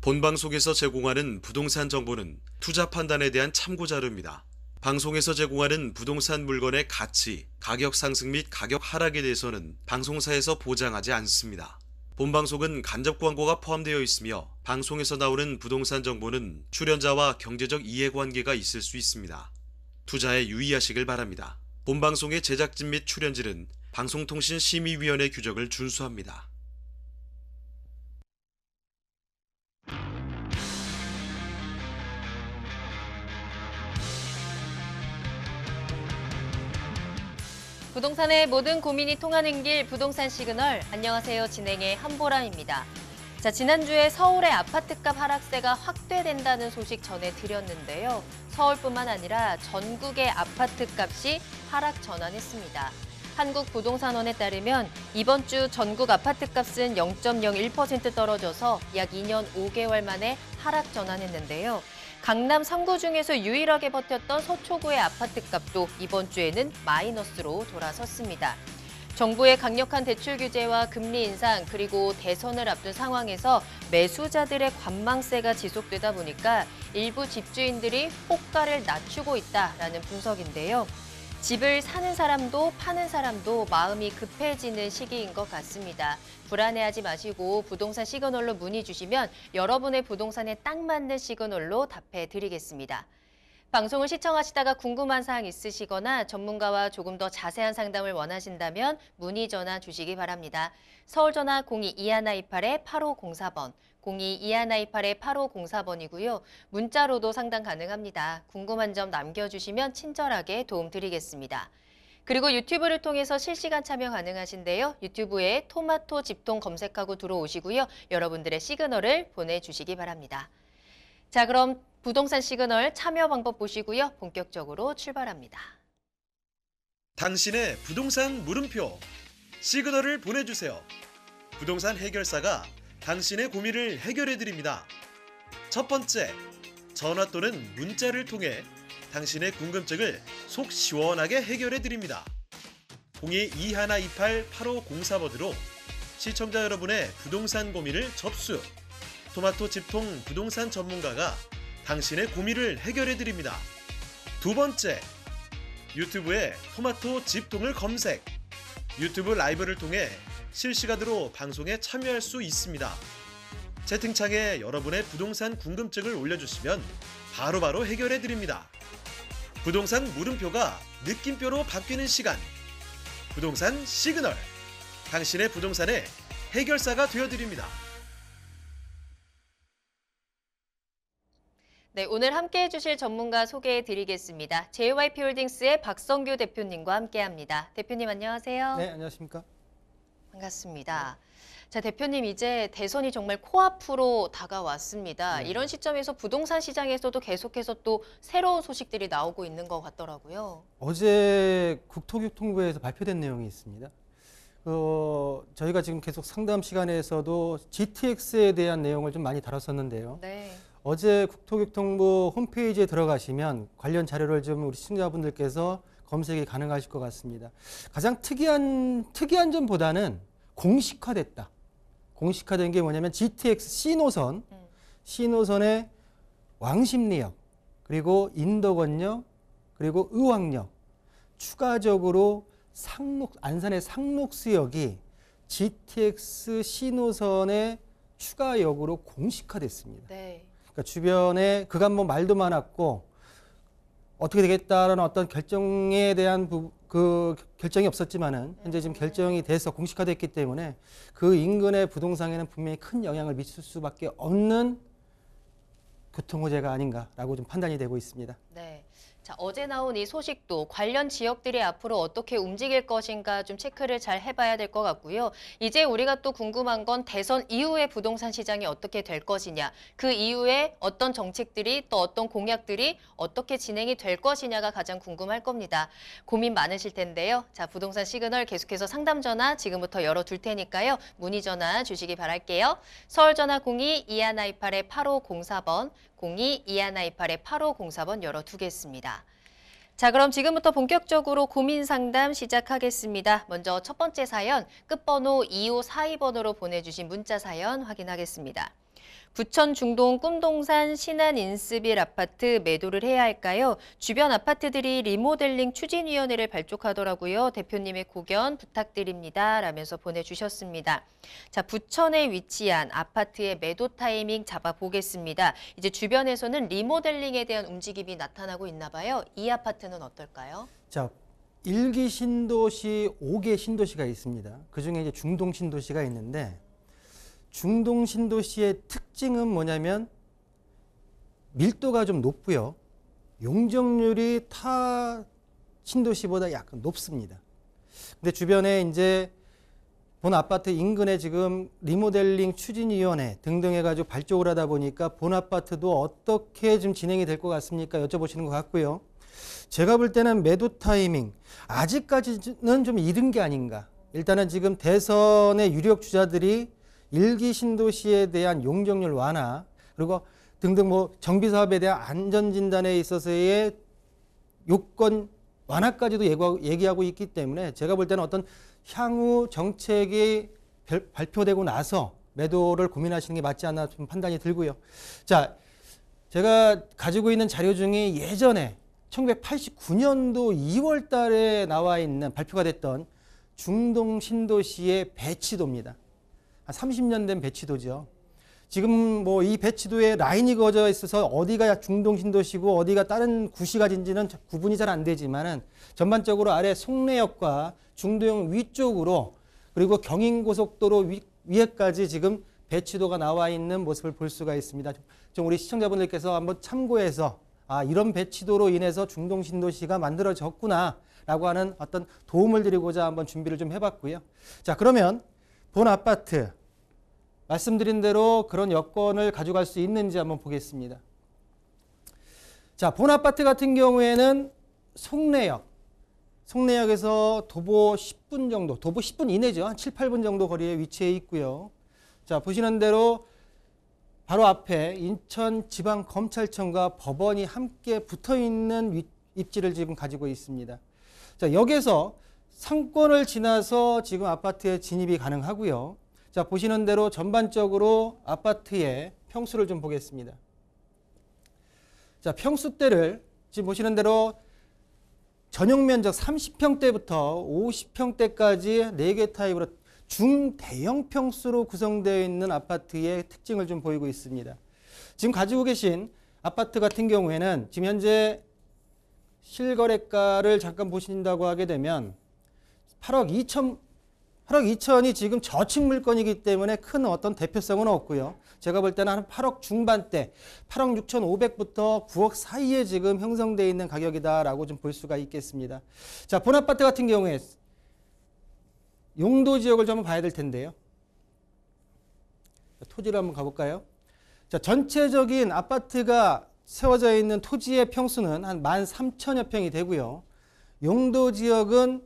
본방송에서 제공하는 부동산 정보는 투자 판단에 대한 참고 자료입니다. 방송에서 제공하는 부동산 물건의 가치, 가격 상승 및 가격 하락에 대해서는 방송사에서 보장하지 않습니다. 본방송은 간접 광고가 포함되어 있으며 방송에서 나오는 부동산 정보는 출연자와 경제적 이해관계가 있을 수 있습니다. 투자에 유의하시길 바랍니다. 본방송의 제작진 및 출연진은 방송통신심의위원회 규정을 준수합니다. 부동산의 모든 고민이 통하는 길 부동산 시그널. 안녕하세요. 진행의 한보람입니다. 자, 지난주에 서울의 아파트값 하락세가 확대된다는 소식 전해드렸는데요. 서울뿐만 아니라 전국의 아파트값이 하락 전환했습니다. 한국부동산원에 따르면 이번 주 전국 아파트값은 0.01% 떨어져서 약 2년 5개월 만에 하락 전환했는데요. 강남 3구 중에서 유일하게 버텼던 서초구의 아파트값도 이번 주에는 마이너스로 돌아섰습니다. 정부의 강력한 대출 규제와 금리 인상 그리고 대선을 앞둔 상황에서 매수자들의 관망세가 지속되다 보니까 일부 집주인들이 호가를 낮추고 있다라는 분석인데요. 집을 사는 사람도 파는 사람도 마음이 급해지는 시기인 것 같습니다. 불안해하지 마시고 부동산 시그널로 문의 주시면 여러분의 부동산에 딱 맞는 시그널로 답해드리겠습니다. 방송을 시청하시다가 궁금한 사항 있으시거나 전문가와 조금 더 자세한 상담을 원하신다면 문의 전화 주시기 바랍니다. 서울 전화 02-2128-8504번, 02-2128-8504번이고요. 문자로도 상담 가능합니다. 궁금한 점 남겨주시면 친절하게 도움드리겠습니다. 그리고 유튜브를 통해서 실시간 참여 가능하신데요. 유튜브에 토마토 집통 검색하고 들어오시고요. 여러분들의 시그널을 보내주시기 바랍니다. 자, 그럼 부동산 시그널 참여 방법 보시고요. 본격적으로 출발합니다. 당신의 부동산 물음표 시그널을 보내주세요. 부동산 해결사가 당신의 고민을 해결해드립니다. 첫 번째, 전화 또는 문자를 통해 당신의 궁금증을 속 시원하게 해결해드립니다. 02-2128-8504번으로 시청자 여러분의 부동산 고민을 접수. 토마토 집통 부동산 전문가가 당신의 고민을 해결해드립니다. 두 번째, 유튜브에 토마토 집통을 검색. 유튜브 라이브를 통해 실시간으로 방송에 참여할 수 있습니다. 채팅창에 여러분의 부동산 궁금증을 올려주시면 바로바로 해결해드립니다. 부동산 물음표가 느낌표로 바뀌는 시간. 부동산 시그널. 당신의 부동산의 해결사가 되어드립니다. 네, 오늘 함께해 주실 전문가 소개해 드리겠습니다. JYP홀딩스의 박성규 대표님과 함께합니다. 대표님 안녕하세요. 네, 안녕하십니까? 반갑습니다. 자, 대표님 이제 대선이 정말 코앞으로 다가왔습니다. 네. 이런 시점에서 부동산 시장에서도 계속해서 또 새로운 소식들이 나오고 있는 것 같더라고요. 어제 국토교통부에서 발표된 내용이 있습니다. 저희가 지금 계속 상담 시간에서도 GTX에 대한 내용을 좀 많이 다뤘었는데요. 네. 어제 국토교통부 홈페이지에 들어가시면 관련 자료를 좀 우리 시청자분들께서 검색이 가능하실 것 같습니다. 가장 특이한 점보다는 공식화됐다. 공식화된 게 뭐냐면 GTX C노선의 왕십리역, 그리고 인덕원역, 그리고 의왕역, 추가적으로 안산의 상록수역이 GTX C노선의 추가역으로 공식화됐습니다. 네. 그러니까 주변에 그간 뭐 말도 많았고 어떻게 되겠다라는 어떤 결정에 대한 결정이 없었지만은 현재 지금 결정이 돼서 공식화됐기 때문에 그 인근의 부동산에는 분명히 큰 영향을 미칠 수밖에 없는 교통호재가 아닌가라고 좀 판단이 되고 있습니다. 네. 자, 어제 나온 이 소식도 관련 지역들이 앞으로 어떻게 움직일 것인가 좀 체크를 잘 해봐야 될 것 같고요. 이제 우리가 또 궁금한 건 대선 이후의 부동산 시장이 어떻게 될 것이냐, 그 이후에 어떤 정책들이 또 어떤 공약들이 어떻게 진행이 될 것이냐가 가장 궁금할 겁니다. 고민 많으실 텐데요. 자, 부동산 시그널 계속해서 상담 전화 지금부터 열어둘 테니까요. 문의 전화 주시기 바랄게요. 서울 전화 02-2128-8504번, 02-2128-8504번 열어두겠습니다. 자, 그럼 지금부터 본격적으로 고민 상담 시작하겠습니다. 먼저 첫 번째 사연, 끝번호 2542번으로 보내주신 문자 사연 확인하겠습니다. 부천 중동 꿈동산 신안 인스빌 아파트 매도를 해야 할까요? 주변 아파트들이 리모델링 추진위원회를 발족하더라고요. 대표님의 고견 부탁드립니다. 라면서 보내주셨습니다. 자, 부천에 위치한 아파트의 매도 타이밍 잡아보겠습니다. 이제 주변에서는 리모델링에 대한 움직임이 나타나고 있나 봐요. 이 아파트는 어떨까요? 자, 1기 신도시, 5개 신도시가 있습니다. 그중에 이제 중동 신도시가 있는데 중동 신도시의 특징은 뭐냐면 밀도가 좀 높고요. 용적률이 타 신도시보다 약간 높습니다. 근데 주변에 이제 본 아파트 인근에 지금 리모델링 추진위원회 등등 해가지고 발족을 하다 보니까 본 아파트도 어떻게 좀 진행이 될 것 같습니까? 여쭤보시는 것 같고요. 제가 볼 때는 매도 타이밍 아직까지는 좀 이른 게 아닌가. 일단은 지금 대선의 유력 주자들이 1기 신도시에 대한 용적률 완화 그리고 등등 뭐 정비 사업에 대한 안전 진단에 있어서의 요건 완화까지도 얘기하고 있기 때문에 제가 볼 때는 어떤 향후 정책이 발표되고 나서 매도를 고민하시는 게 맞지 않나 좀 판단이 들고요. 자, 제가 가지고 있는 자료 중에 예전에 1989년도 2월 달에 나와 있는 발표가 됐던 중동 신도시의 배치도입니다. 한 30년 된 배치도죠. 지금 뭐 이 배치도에 라인이 그어져 있어서 어디가 중동 신도시고 어디가 다른 구시가지인지는 구분이 잘 안 되지만은 전반적으로 아래 송내역과 중도역 위쪽으로 그리고 경인고속도로 위에까지 지금 배치도가 나와 있는 모습을 볼 수가 있습니다. 좀 우리 시청자분들께서 한번 참고해서 이런 배치도로 인해서 중동 신도시가 만들어졌구나 라고 하는 어떤 도움을 드리고자 한번 준비를 좀 해봤고요. 자, 그러면 본 아파트 말씀드린 대로 그런 여건을 가져갈 수 있는지 한번 보겠습니다. 자, 본 아파트 같은 경우에는 송내역에서 도보 10분 정도, 도보 10분 이내죠. 한 7, 8분 정도 거리에 위치해 있고요. 자, 보시는 대로 바로 앞에 인천지방검찰청과 법원이 함께 붙어 있는 입지를 지금 가지고 있습니다. 자, 여기서 상권을 지나서 지금 아파트에 진입이 가능하고요. 자, 보시는 대로 전반적으로 아파트의 평수를 좀 보겠습니다. 자, 평수대를 지금 보시는 대로 전용 면적 30평대부터 50평대까지 4개 타입으로 중대형 평수로 구성되어 있는 아파트의 특징을 좀 보이고 있습니다. 지금 가지고 계신 아파트 같은 경우에는 지금 현재 실거래가를 잠깐 보신다고 하게 되면 8억 2천이 지금 저축 물건이기 때문에 큰 어떤 대표성은 없고요. 제가 볼 때는 한 8억 중반대, 8억 6,500부터 9억 사이에 지금 형성되어 있는 가격이다라고 좀 볼 수가 있겠습니다. 자, 본 아파트 같은 경우에 용도 지역을 좀 한번 봐야 될 텐데요. 토지를 한번 가볼까요? 자, 전체적인 아파트가 세워져 있는 토지의 평수는 한 13,000여 평이 되고요. 용도 지역은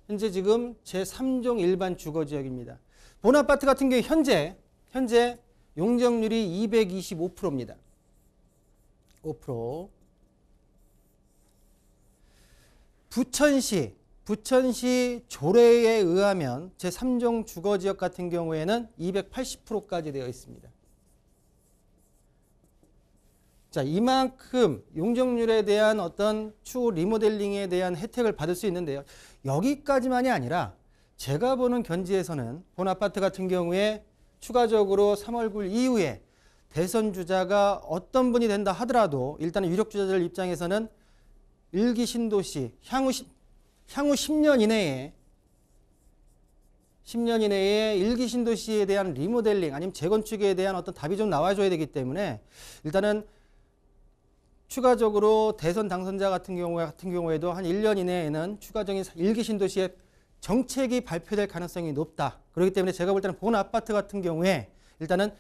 현재 지금 제3종 일반 주거지역입니다. 본 아파트 같은 경우 현재 용적률이 225%입니다. 5%. 부천시 조례에 의하면 제3종 주거지역 같은 경우에는 280%까지 되어 있습니다. 자, 이만큼 용적률에 대한 어떤 추후 리모델링에 대한 혜택을 받을 수 있는데요. 여기까지만이 아니라 제가 보는 견지에서는 본 아파트 같은 경우에 추가적으로 3월 9일 이후에 대선 주자가 어떤 분이 된다 하더라도 일단은 유력 주자들 입장에서는 1기 신도시 향후 10년 이내에 1기 신도시에 대한 리모델링 아니면 재건축에 대한 어떤 답이 좀 나와줘야 되기 때문에 일단은 추가적으로 대선 당선자 같은 경우에도 한 1년 이내에는 추가적인 1기 신도시의 정책이 발표될 가능성이 높다. 그렇기 때문에 제가 볼 때는 본 아파트 같은 경우에 일단은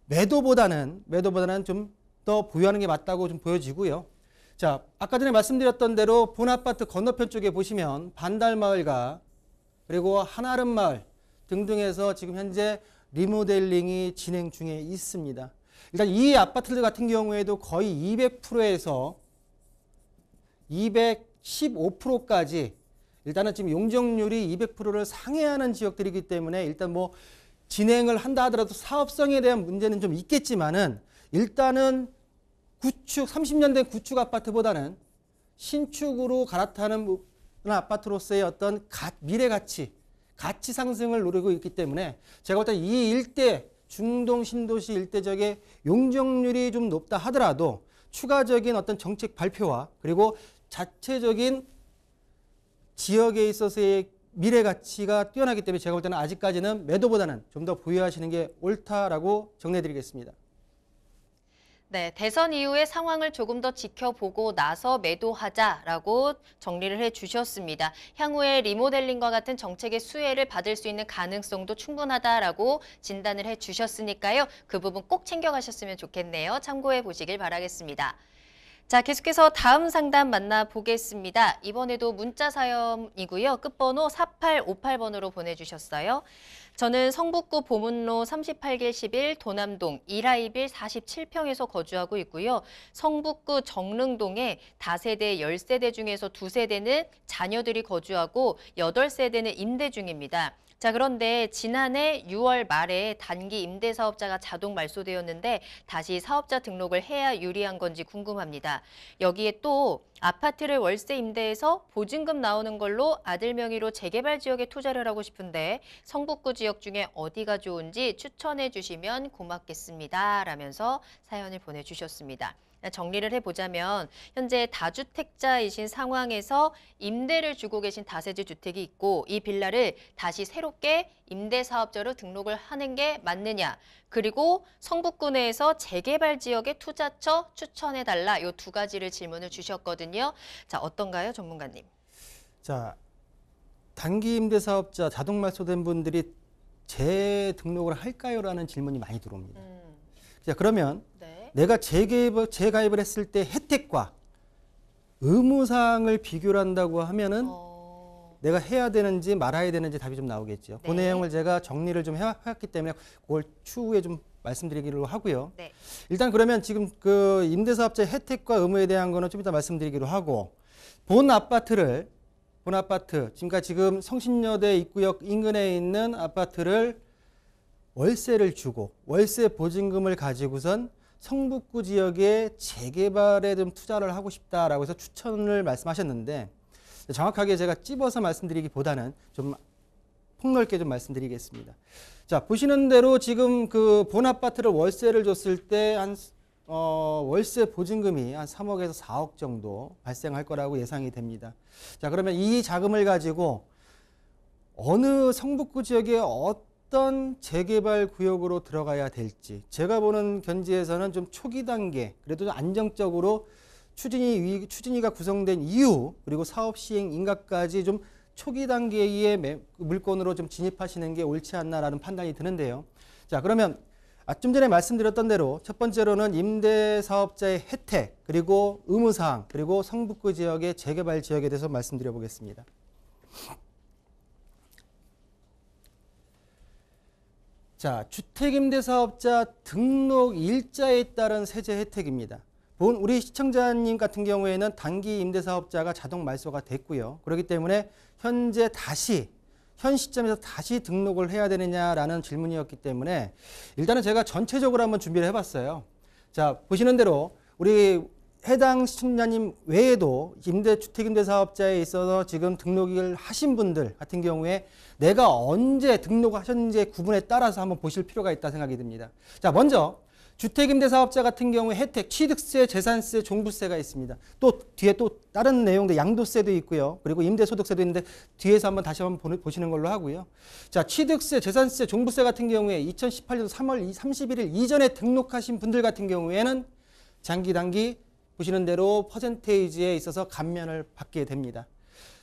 매도보다는 좀 더 보유하는 게 맞다고 좀 보여지고요. 자, 아까 전에 말씀드렸던 대로 본 아파트 건너편 쪽에 보시면 반달마을과 그리고 한아름마을 등등해서 지금 현재 리모델링이 진행 중에 있습니다. 일단 이 아파트들 같은 경우에도 거의 200%에서 215%까지 일단은 지금 용적률이 200%를 상회하는 지역들이기 때문에 일단 뭐 진행을 한다 하더라도 사업성에 대한 문제는 좀 있겠지만은 일단은 구축 30년 된 구축 아파트보다는 신축으로 갈아타는 아파트로서의 어떤 미래 가치 상승을 노리고 있기 때문에 제가 볼 때 이 일대 중동 신도시 일대적의 용적률이 좀 높다 하더라도 추가적인 어떤 정책 발표와 그리고 자체적인 지역에 있어서의 미래 가치가 뛰어나기 때문에 제가 볼 때는 아직까지는 매도보다는 좀 더 보유하시는 게 옳다라고 정리해드리겠습니다. 네, 대선 이후의 상황을 조금 더 지켜보고 나서 매도하자라고 정리를 해주셨습니다. 향후에 리모델링과 같은 정책의 수혜를 받을 수 있는 가능성도 충분하다라고 진단을 해주셨으니까요. 그 부분 꼭 챙겨가셨으면 좋겠네요. 참고해 보시길 바라겠습니다. 자, 계속해서 다음 상담 만나보겠습니다. 이번에도 문자 사연이고요. 끝번호 4858번으로 보내주셨어요. 저는 성북구 보문로 38길 11 도남동 1하이빌 47평에서 거주하고 있고요. 성북구 정릉동에 다세대 10세대 중에서 2세대는 자녀들이 거주하고 8세대는 임대 중입니다. 자, 그런데 지난해 6월 말에 단기 임대사업자가 자동 말소되었는데 다시 사업자 등록을 해야 유리한 건지 궁금합니다. 여기에 또 아파트를 월세 임대해서 보증금 나오는 걸로 아들 명의로 재개발 지역에 투자를 하고 싶은데 성북구 지역 중에 어디가 좋은지 추천해 주시면 고맙겠습니다. 라면서 사연을 보내주셨습니다. 정리를 해보자면 현재 다주택자이신 상황에서 임대를 주고 계신 다세대 주택이 있고 이 빌라를 다시 새롭게 임대사업자로 등록을 하는 게 맞느냐, 그리고 성북구 내에서 재개발 지역에 투자처 추천해달라, 이 두 가지를 질문을 주셨거든요. 자, 어떤가요, 전문가님? 자, 단기 임대사업자 자동 말소된 분들이 재등록을 할까요? 라는 질문이 많이 들어옵니다. 자, 그러면 네. 내가 재가입을 했을 때 혜택과 의무사항을 비교를 한다고 하면은 내가 해야 되는지 말아야 되는지 답이 좀 나오겠죠. 네. 그 내용을 제가 정리를 좀 해왔기 때문에 그걸 추후에 좀 말씀드리기로 하고요. 네. 일단 그러면 지금 그 임대사업자의 혜택과 의무에 대한 거는 좀 이따 말씀드리기로 하고, 본 아파트, 지금 성신여대 입구역 인근에 있는 아파트를 월세를 주고 월세 보증금을 가지고선 성북구 지역의 재개발에 좀 투자를 하고 싶다라고 해서 추천을 말씀하셨는데, 정확하게 제가 찝어서 말씀드리기보다는 좀 폭넓게 좀 말씀드리겠습니다. 자, 보시는 대로 지금 그 본 아파트를 월세를 줬을 때 한 월세 보증금이 한 3억에서 4억 정도 발생할 거라고 예상이 됩니다. 자, 그러면 이 자금을 가지고 어느 성북구 지역에 어떤 재개발 구역으로 들어가야 될지, 제가 보는 견지에서는 좀 초기 단계, 그래도 좀 안정적으로 추진위가 구성된 이후, 그리고 사업 시행 인가까지 좀 초기 단계의 물건으로 좀 진입하시는 게 옳지 않나라는 판단이 드는데요. 자, 그러면 좀 전에 말씀드렸던 대로 첫 번째로는 임대사업자의 혜택, 그리고 의무사항, 그리고 성북구 지역의 재개발 지역에 대해서 말씀드려 보겠습니다. 자, 주택임대사업자 등록 일자에 따른 세제 혜택입니다. 우리 시청자님 같은 경우에는 단기 임대사업자가 자동 말소가 됐고요. 그렇기 때문에 현 시점에서 다시 등록을 해야 되느냐라는 질문이었기 때문에 일단은 제가 전체적으로 한번 준비를 해봤어요. 자, 보시는 대로 우리 해당 시청자님 외에도 주택임대사업자에 있어서 지금 등록을 하신 분들 같은 경우에 내가 언제 등록하셨는지의 구분에 따라서 한번 보실 필요가 있다 생각이 듭니다. 자, 먼저 주택임대사업자 같은 경우에 혜택, 취득세, 재산세, 종부세가 있습니다. 또 뒤에 또 다른 내용들 양도세도 있고요. 그리고 임대소득세도 있는데 뒤에서 다시 한번 보시는 걸로 하고요. 자, 취득세, 재산세, 종부세 같은 경우에 2018년 3월 31일 이전에 등록하신 분들 같은 경우에는 장기, 단기 보시는 대로 퍼센테이지에 있어서 감면을 받게 됩니다.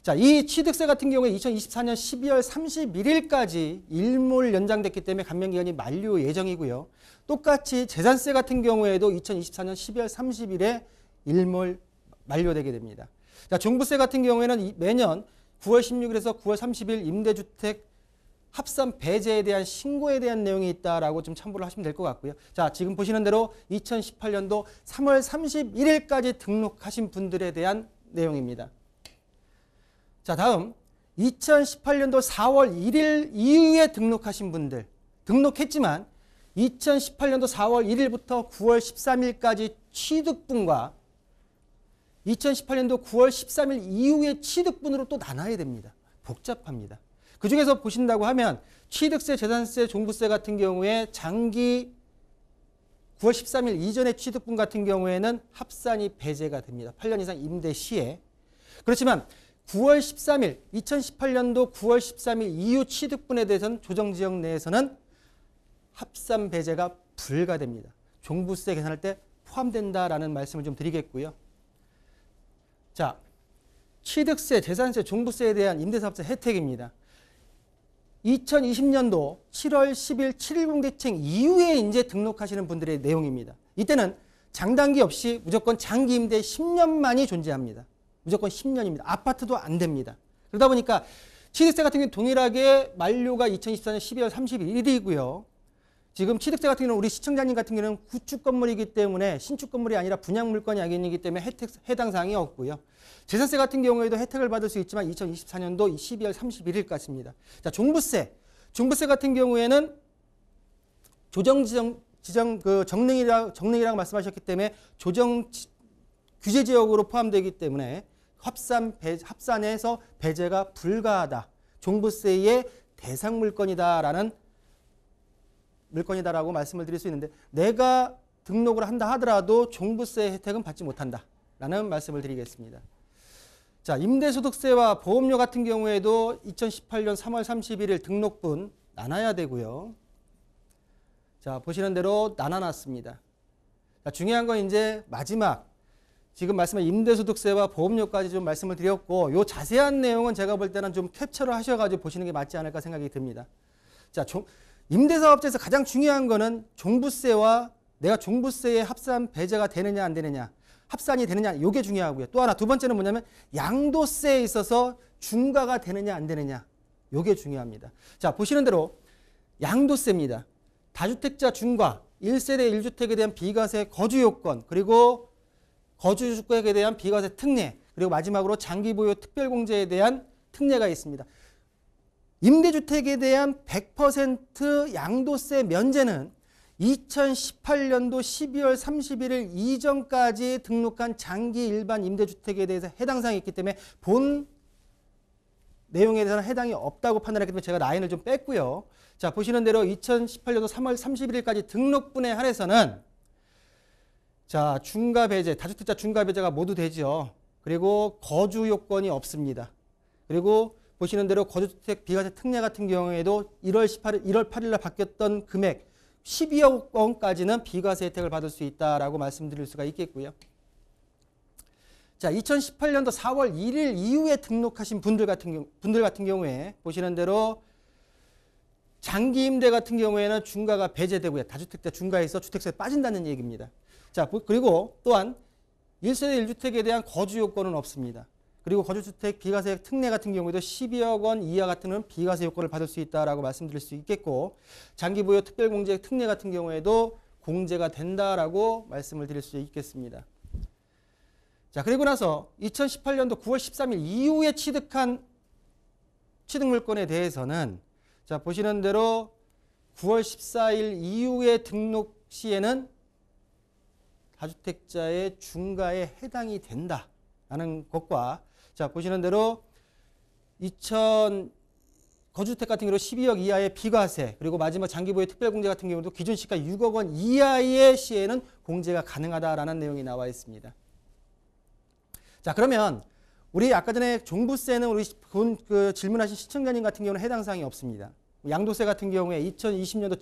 자, 이 취득세 같은 경우에 2024년 12월 31일까지 일몰 연장됐기 때문에 감면 기간이 만료 예정이고요. 똑같이 재산세 같은 경우에도 2024년 12월 30일에 일몰 만료되게 됩니다. 자, 종부세 같은 경우에는 매년 9월 16일에서 9월 30일 임대주택 합산 배제에 대한 신고에 대한 내용이 있다라고 좀 참고를 하시면 될 것 같고요. 자, 지금 보시는 대로 2018년도 3월 31일까지 등록하신 분들에 대한 내용입니다. 자, 다음 2018년도 4월 1일 이후에 등록하신 분들 등록했지만 2018년도 4월 1일부터 9월 13일까지 취득분과 2018년도 9월 13일 이후의 취득분으로 또 나눠야 됩니다. 복잡합니다. 그 중에서 보신다고 하면 취득세, 재산세, 종부세 같은 경우에 장기 9월 13일 이전의 취득분 같은 경우에는 합산이 배제가 됩니다. 8년 이상 임대 시에. 그렇지만 9월 13일, 2018년도 9월 13일 이후 취득분에 대해서는 조정지역 내에서는 합산 배제가 불가됩니다. 종부세 계산할 때 포함된다라는 말씀을 좀 드리겠고요. 자, 취득세, 재산세, 종부세에 대한 임대사업자 혜택입니다. 2020년도 7월 10일 7.10 대책 이후에 이제 등록하시는 분들의 내용입니다. 이때는 장단기 없이 무조건 장기 임대 10년만이 존재합니다. 무조건 10년입니다. 아파트도 안 됩니다. 그러다 보니까 취득세 같은 경우는 동일하게 만료가 2024년 12월 31일이고요. 지금 취득세 같은 경우는 우리 시청자님 같은 경우는 구축 건물이기 때문에 신축 건물이 아니라 분양 물건이 아니기 때문에 해당 사항이 없고요. 재산세 같은 경우에도 혜택을 받을 수 있지만 2024년도 12월 31일까지입니다. 자, 종부세. 종부세 같은 경우에는 정릉이라고 말씀하셨기 때문에 조정 규제 지역으로 포함되기 때문에 합산해서 배제가 불가하다. 종부세의 대상 물건이다라고 말씀을 드릴 수 있는데 내가 등록을 한다 하더라도 종부세 혜택은 받지 못한다라는 말씀을 드리겠습니다. 자, 임대소득세와 보험료 같은 경우에도 2018년 3월 31일 등록분 나눠야 되고요. 자, 보시는 대로 나눠놨습니다. 자, 중요한 건 이제 마지막 지금 말씀한 임대소득세와 보험료까지 좀 말씀을 드렸고 요 자세한 내용은 제가 볼 때는 좀 캡처를 하셔가지고 보시는 게 맞지 않을까 생각이 듭니다. 자, 임대사업자에서 가장 중요한 거는 종부세와 내가 종부세에 합산 배제가 되느냐 안 되느냐, 합산이 되느냐 이게 중요하고요. 또 하나 두 번째는 뭐냐면 양도세에 있어서 중과가 되느냐 안 되느냐 이게 중요합니다. 자, 보시는 대로 양도세입니다. 다주택자 중과 1세대 1주택에 대한 비과세 거주요건 그리고 거주주택에 대한 비과세 특례 그리고 마지막으로 장기보유 특별공제에 대한 특례가 있습니다. 임대주택에 대한 100% 양도세 면제는 2018년도 12월 31일 이전까지 등록한 장기 일반 임대주택에 대해서 해당 사항이 있기 때문에 본 내용에 대해서는 해당이 없다고 판단했기 때문에 제가 라인을 좀 뺐고요. 자, 보시는 대로 2018년도 3월 31일까지 등록분에 한해서는 자, 중과 배제, 다주택자 중과 배제가 모두 되죠. 그리고 거주 요건이 없습니다. 그리고 보시는 대로 거주주택 비과세 특례 같은 경우에도 1월 8일 날 바뀌었던 금액 12억 원까지는 비과세 혜택을 받을 수 있다라고 말씀드릴 수가 있겠고요. 자, 2018년도 4월 1일 이후에 등록하신 분들 같은 경우에 보시는 대로 장기 임대 같은 경우에는 중과가 배제되고요. 다주택자 중과에서 주택세에 빠진다는 얘기입니다. 자, 그리고 또한 1세대 1주택에 대한 거주 요건은 없습니다. 그리고 거주주택 비과세 특례 같은 경우에도 12억 원 이하 같은 비과세 요건을 받을 수 있다라고 말씀드릴 수 있겠고 장기보유 특별공제 특례 같은 경우에도 공제가 된다라고 말씀을 드릴 수 있겠습니다. 자, 그리고 나서 2018년도 9월 13일 이후에 취득한 취득물건에 대해서는 자, 보시는 대로 9월 14일 이후에 등록 시에는 다주택자의 중과에 해당이 된다라는 것과 자, 보시는 대로 거주주택 같은 경우로 12억 이하의 비과세 그리고 마지막 장기보유 특별공제 같은 경우도 기준 시가 6억 원 이하의 시에는 공제가 가능하다라는 내용이 나와 있습니다. 자, 그러면 우리 아까 전에 종부세는 우리 질문하신 시청자님 같은 경우는 해당 사항이 없습니다. 양도세 같은 경우에 2020년도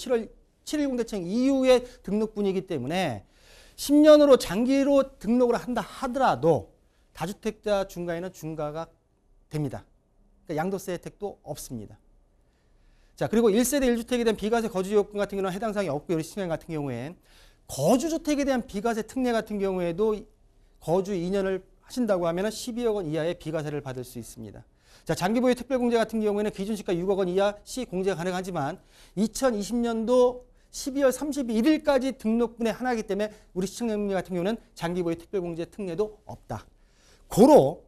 7.10 대책 이후의 등록분이기 때문에 10년으로 장기로 등록을 한다 하더라도 다주택자 중과에는 중과가 됩니다. 그러니까 양도세 혜택도 없습니다. 자, 그리고 1세대 1주택에 대한 비과세 거주요건 같은 경우는 해당 사항이 없고요. 우리 시청자 같은 경우엔 거주주택에 대한 비과세 특례 같은 경우에도 거주 2년을 하신다고 하면 12억 원 이하의 비과세를 받을 수 있습니다. 자, 장기보유 특별공제 같은 경우에는 기준시가 6억 원 이하 시 공제가 가능하지만 2020년도 12월 31일까지 등록분에 하나이기 때문에 우리 시청자님 같은 경우는 장기보유 특별공제 특례도 없다. 고로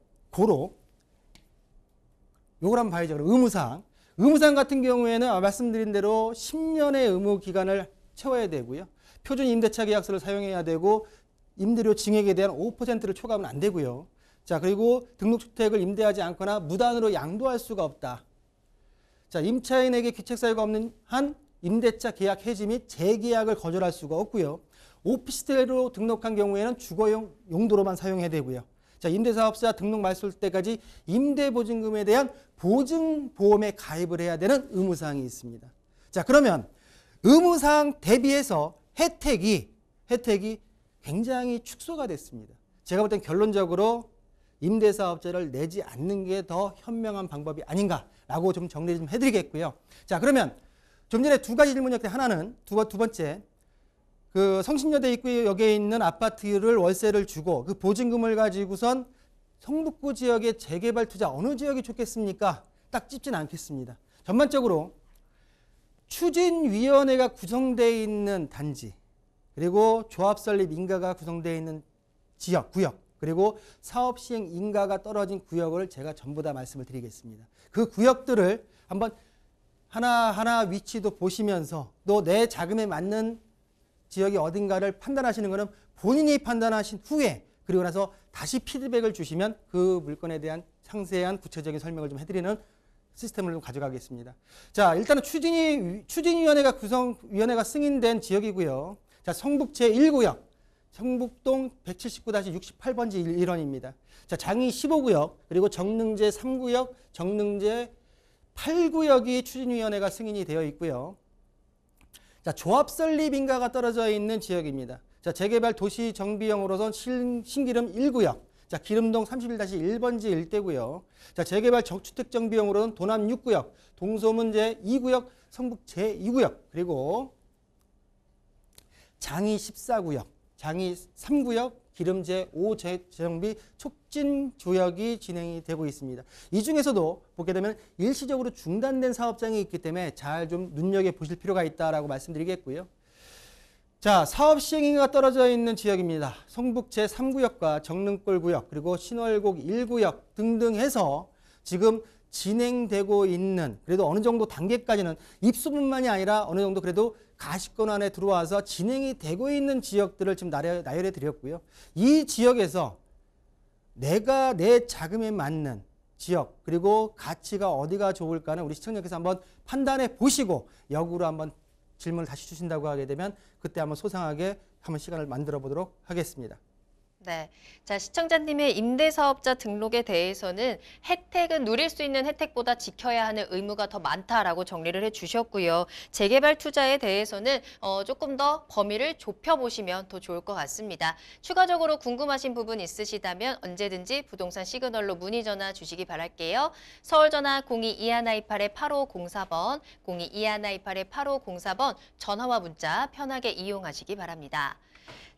요걸 한번 봐야죠. 의무사항. 의무상 같은 경우에는 말씀드린 대로 10년의 의무 기간을 채워야 되고요. 표준 임대차 계약서를 사용해야 되고 임대료 증액에 대한 5%를 초과하면 안 되고요. 자, 그리고 등록주택을 임대하지 않거나 무단으로 양도할 수가 없다. 자, 임차인에게 귀책사유가 없는 한 임대차 계약 해지 및 재계약을 거절할 수가 없고요. 오피스텔로 등록한 경우에는 주거용 용도로만 사용해야 되고요. 자, 임대사업자 등록 말소 때까지 임대보증금에 대한 보증보험에 가입을 해야 되는 의무사항이 있습니다. 자, 그러면 의무사항 대비해서 혜택이 굉장히 축소가 됐습니다. 제가 볼 땐 결론적으로 임대사업자를 내지 않는 게 더 현명한 방법이 아닌가라고 좀 정리 좀 해드리겠고요. 자, 그러면 좀 전에 두 가지 질문이었는데 하나는 두 번째 그 성신여대 입구역에 있는 아파트를 월세를 주고 그 보증금을 가지고선 성북구 지역의 재개발 투자 어느 지역이 좋겠습니까? 딱 찝진 않겠습니다. 전반적으로 추진위원회가 구성되어 있는 단지 그리고 조합설립 인가가 구성되어 있는 지역, 구역 그리고 사업시행 인가가 떨어진 구역을 제가 전부 다 말씀을 드리겠습니다. 그 구역들을 한번 하나하나 위치도 보시면서 또 내 자금에 맞는 지역이 어딘가를 판단하시는 것은 본인이 판단하신 후에 그리고 나서 다시 피드백을 주시면 그 물건에 대한 상세한 구체적인 설명을 좀 해드리는 시스템을 좀 가져가겠습니다. 자, 일단은 추진위원회가 승인된 지역이고요. 자, 성북 제1구역, 성북동 179-68번지 1원입니다. 자, 장이 15구역, 그리고 정릉제 3구역, 정릉제 8구역이 추진위원회가 승인이 되어 있고요. 자, 조합설립 인가가 떨어져 있는 지역입니다. 자, 재개발 도시 정비용으로선 신기름 1구역, 자, 기름동 31-1번지 일대고요. 자, 재개발 적주택 정비용으로는 도남 6구역, 동소문 제2구역, 성북 제2구역, 그리고 장이 14구역, 장이 3구역, 기름 제5 재정비 촉진 조약이 진행이 되고 있습니다. 이 중에서도 보게 되면 일시적으로 중단된 사업장이 있기 때문에 잘 좀 눈여겨보실 필요가 있다라고 말씀드리겠고요. 자, 사업 시행인가가 떨어져 있는 지역입니다. 성북 제3구역과 정릉골구역 그리고 신월곡 1구역 등등 해서 지금 진행되고 있는 그래도 어느 정도 단계까지는 입수뿐만이 아니라 어느 정도 그래도 가시권 안에 들어와서 진행이 되고 있는 지역들을 지금 나열해 드렸고요. 이 지역에서 내가 내 자금에 맞는 지역 그리고 가치가 어디가 좋을까는 우리 시청자께서 한번 판단해 보시고 역으로 한번 질문을 다시 주신다고 하게 되면 그때 한번 소상하게 한번 시간을 만들어 보도록 하겠습니다. 네. 자, 시청자님의 임대사업자 등록에 대해서는 혜택은 누릴 수 있는 혜택보다 지켜야 하는 의무가 더 많다라고 정리를 해주셨고요. 재개발 투자에 대해서는 조금 더 범위를 좁혀보시면 더 좋을 것 같습니다. 추가적으로 궁금하신 부분 있으시다면 언제든지 부동산 시그널로 문의 전화 주시기 바랄게요. 서울전화 02-2128-8504번, 02-2128-8504번 전화와 문자 편하게 이용하시기 바랍니다.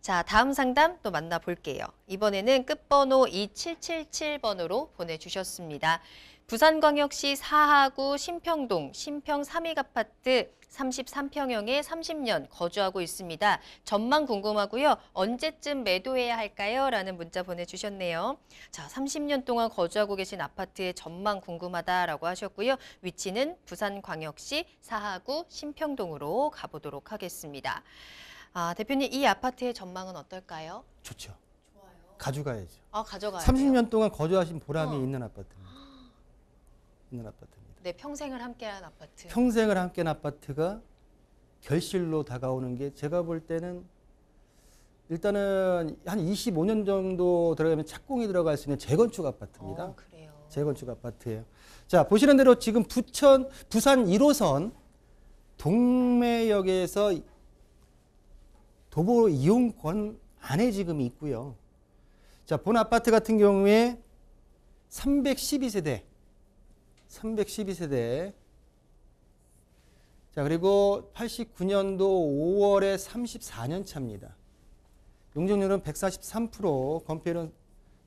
자, 다음 상담 또 만나볼게요. 이번에는 끝번호 2777번으로 보내주셨습니다. 부산광역시 사하구 신평동 신평 3익 아파트 33평형에 30년 거주하고 있습니다. 전망 궁금하고요. 언제쯤 매도해야 할까요? 라는 문자 보내주셨네요. 자, 30년 동안 거주하고 계신 아파트의 전망 궁금하다라고 하셨고요. 위치는 부산광역시 사하구 신평동으로 가보도록 하겠습니다. 아, 대표님, 이 아파트의 전망은 어떨까요? 좋죠. 좋아요. 가져가야죠. 아, 가져가야 30년 동안 거주하신 보람이 있는 아파트입니다. 네, 평생을 함께한 아파트. 평생을 함께한 아파트가 결실로 다가오는 게 제가 볼 때는 일단은 한 25년 정도 들어가면 착공이 들어갈 수 있는 재건축 아파트입니다. 그래요. 재건축 아파트예요. 자, 보시는 대로 지금 부산 1호선 동매역에서 도보 이용권 안에 지금 있고요. 자, 본 아파트 같은 경우에 312세대. 자, 그리고 89년도 5월에 34년 차입니다. 용적률은 143%, 건폐율은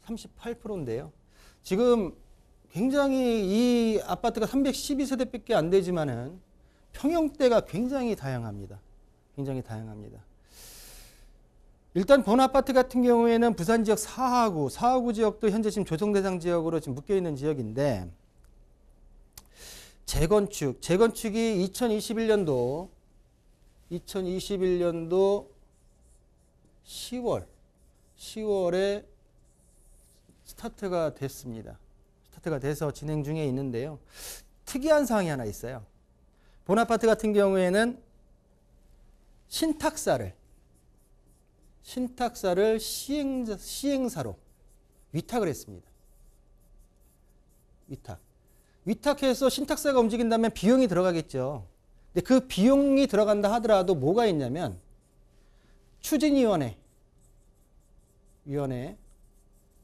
38%인데요. 지금 굉장히 이 아파트가 312세대밖에 안 되지만은 평형대가 굉장히 다양합니다. 일단 본 아파트 같은 경우에는 부산 지역 사하구 지역도 현재 지금 조성 대상 지역으로 지금 묶여 있는 지역인데 재건축이 2021년도 10월에 스타트가 됐습니다. 스타트가 돼서 진행 중에 있는데요. 특이한 사항이 하나 있어요. 본아파트 같은 경우에는 신탁사를 시행사로 위탁을 했습니다. 위탁해서 신탁사가 움직인다면 비용이 들어가겠죠. 근데 그 비용이 들어간다 하더라도 뭐가 있냐면 추진위원회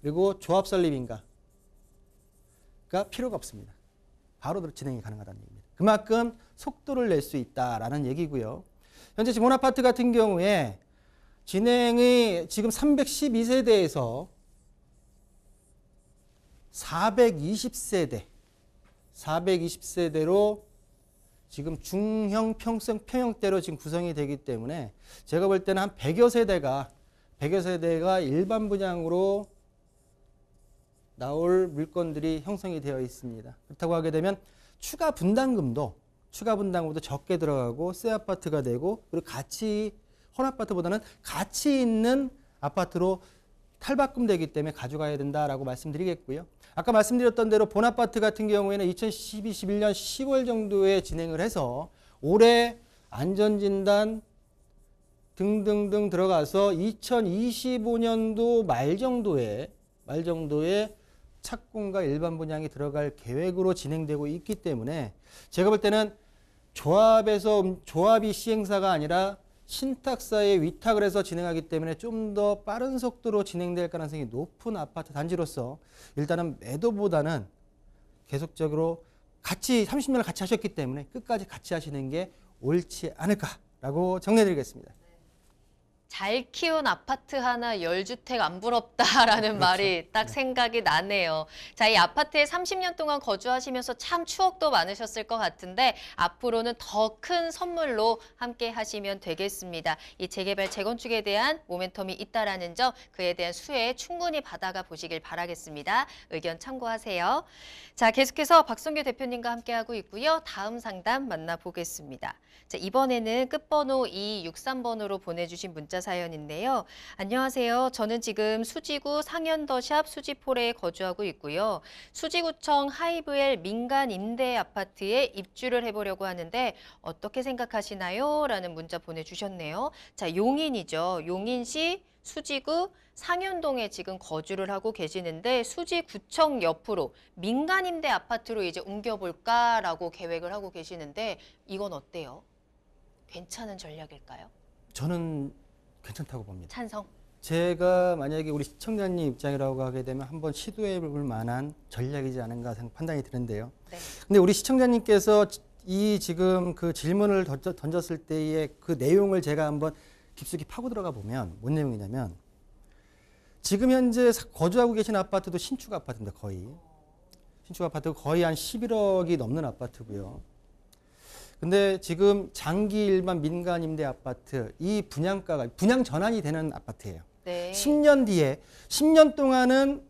그리고 조합설립인가가 필요가 없습니다. 바로 진행이 가능하다는 얘기입니다. 그만큼 속도를 낼 수 있다라는 얘기고요. 현재 지금 본아파트 같은 경우에 진행이 지금 312세대에서 420세대로 지금 중형 평형대로 지금 구성이 되기 때문에 제가 볼 때는 한 100여 세대가 일반 분양으로 나올 물건들이 형성이 되어 있습니다. 그렇다고 하게 되면 추가 분담금도 적게 들어가고 새 아파트가 되고, 그리고 헌아파트보다는 가치 있는 아파트로 탈바꿈되기 때문에 가져가야 된다라고 말씀드리겠고요. 아까 말씀드렸던 대로 본아파트 같은 경우에는 2011년 10월 정도에 진행을 해서 올해 안전진단 등등등 들어가서 2025년도 말 정도에 착공과 일반 분양이 들어갈 계획으로 진행되고 있기 때문에 제가 볼 때는 조합이 시행사가 아니라 신탁사에 위탁을 해서 진행하기 때문에 좀 더 빠른 속도로 진행될 가능성이 높은 아파트 단지로서 일단은 매도보다는 계속적으로 30년을 같이 하셨기 때문에 끝까지 같이 하시는 게 옳지 않을까라고 정리해드리겠습니다. 잘 키운 아파트 하나 10주택 안 부럽다라는 말이 딱 생각이 나네요. 자, 이 아파트에 30년 동안 거주하시면서 참 추억도 많으셨을 것 같은데 앞으로는 더 큰 선물로 함께 하시면 되겠습니다. 이 재개발, 재건축에 대한 모멘텀이 있다라는 점, 그에 대한 수혜 충분히 받아가 보시길 바라겠습니다. 의견 참고하세요. 자, 계속해서 박성규 대표님과 함께하고 있고요. 다음 상담 만나보겠습니다. 자, 이번에는 끝번호 263번으로 보내주신 문자 사연인데요. 안녕하세요. 저는 지금 수지구 상현더샵 수지포레에 거주하고 있고요. 수지구청 하이브엘 민간 임대 아파트에 입주를 해보려고 하는데 어떻게 생각하시나요? 라는 문자 보내주셨네요. 자, 용인이죠. 용인시 수지구 상현동에 지금 거주를 하고 계시는데 수지구청 옆으로 민간 임대 아파트로 이제 옮겨볼까라고 계획을 하고 계시는데 이건 어때요? 괜찮은 전략일까요? 저는 괜찮다고 봅니다. 찬성. 제가 만약에 우리 시청자님 입장이라고 하게 되면 한번 시도해 볼 만한 전략이지 않은가 판단이 드는데요. 네. 근데 우리 시청자님께서 이 지금 그 질문을 던졌을 때의 그 내용을 제가 한번 깊숙이 파고 들어가 보면 뭔 내용이냐면 지금 현재 거주하고 계신 아파트도 신축 아파트입니다. 신축 아파트 거의 한 11억이 넘는 아파트고요. 근데 지금 장기 일반 민간 임대 아파트 이 분양가가 분양 전환이 되는 아파트예요. 네. 10년 동안은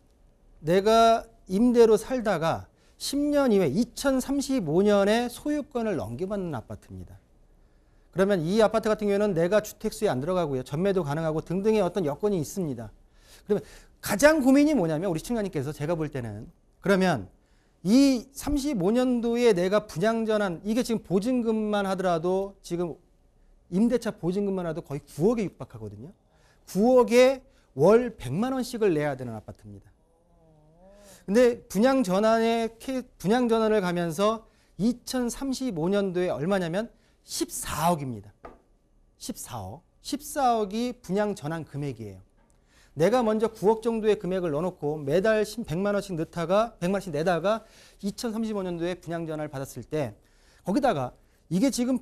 내가 임대로 살다가 10년 이후에 2035년에 소유권을 넘겨받는 아파트입니다. 그러면 이 아파트 같은 경우에는 내가 주택수에 안 들어가고요. 전매도 가능하고 등등의 어떤 여건이 있습니다. 그러면 가장 고민이 뭐냐면 우리 시청자님께서 제가 볼 때는 그러면 이 35년도에 내가 분양 전환, 이게 지금 보증금만 하더라도 지금 임대차 보증금만 하도 거의 9억에 육박하거든요. 9억에 월 100만 원씩을 내야 되는 아파트입니다. 근데 분양 전환을 가면서 2035년도에 얼마냐면 14억입니다. 14억이 분양 전환 금액이에요. 내가 먼저 9억 정도의 금액을 넣어놓고 매달 100만 원씩 내다가 2035년도에 분양 전환을 받았을 때 거기다가 이게 지금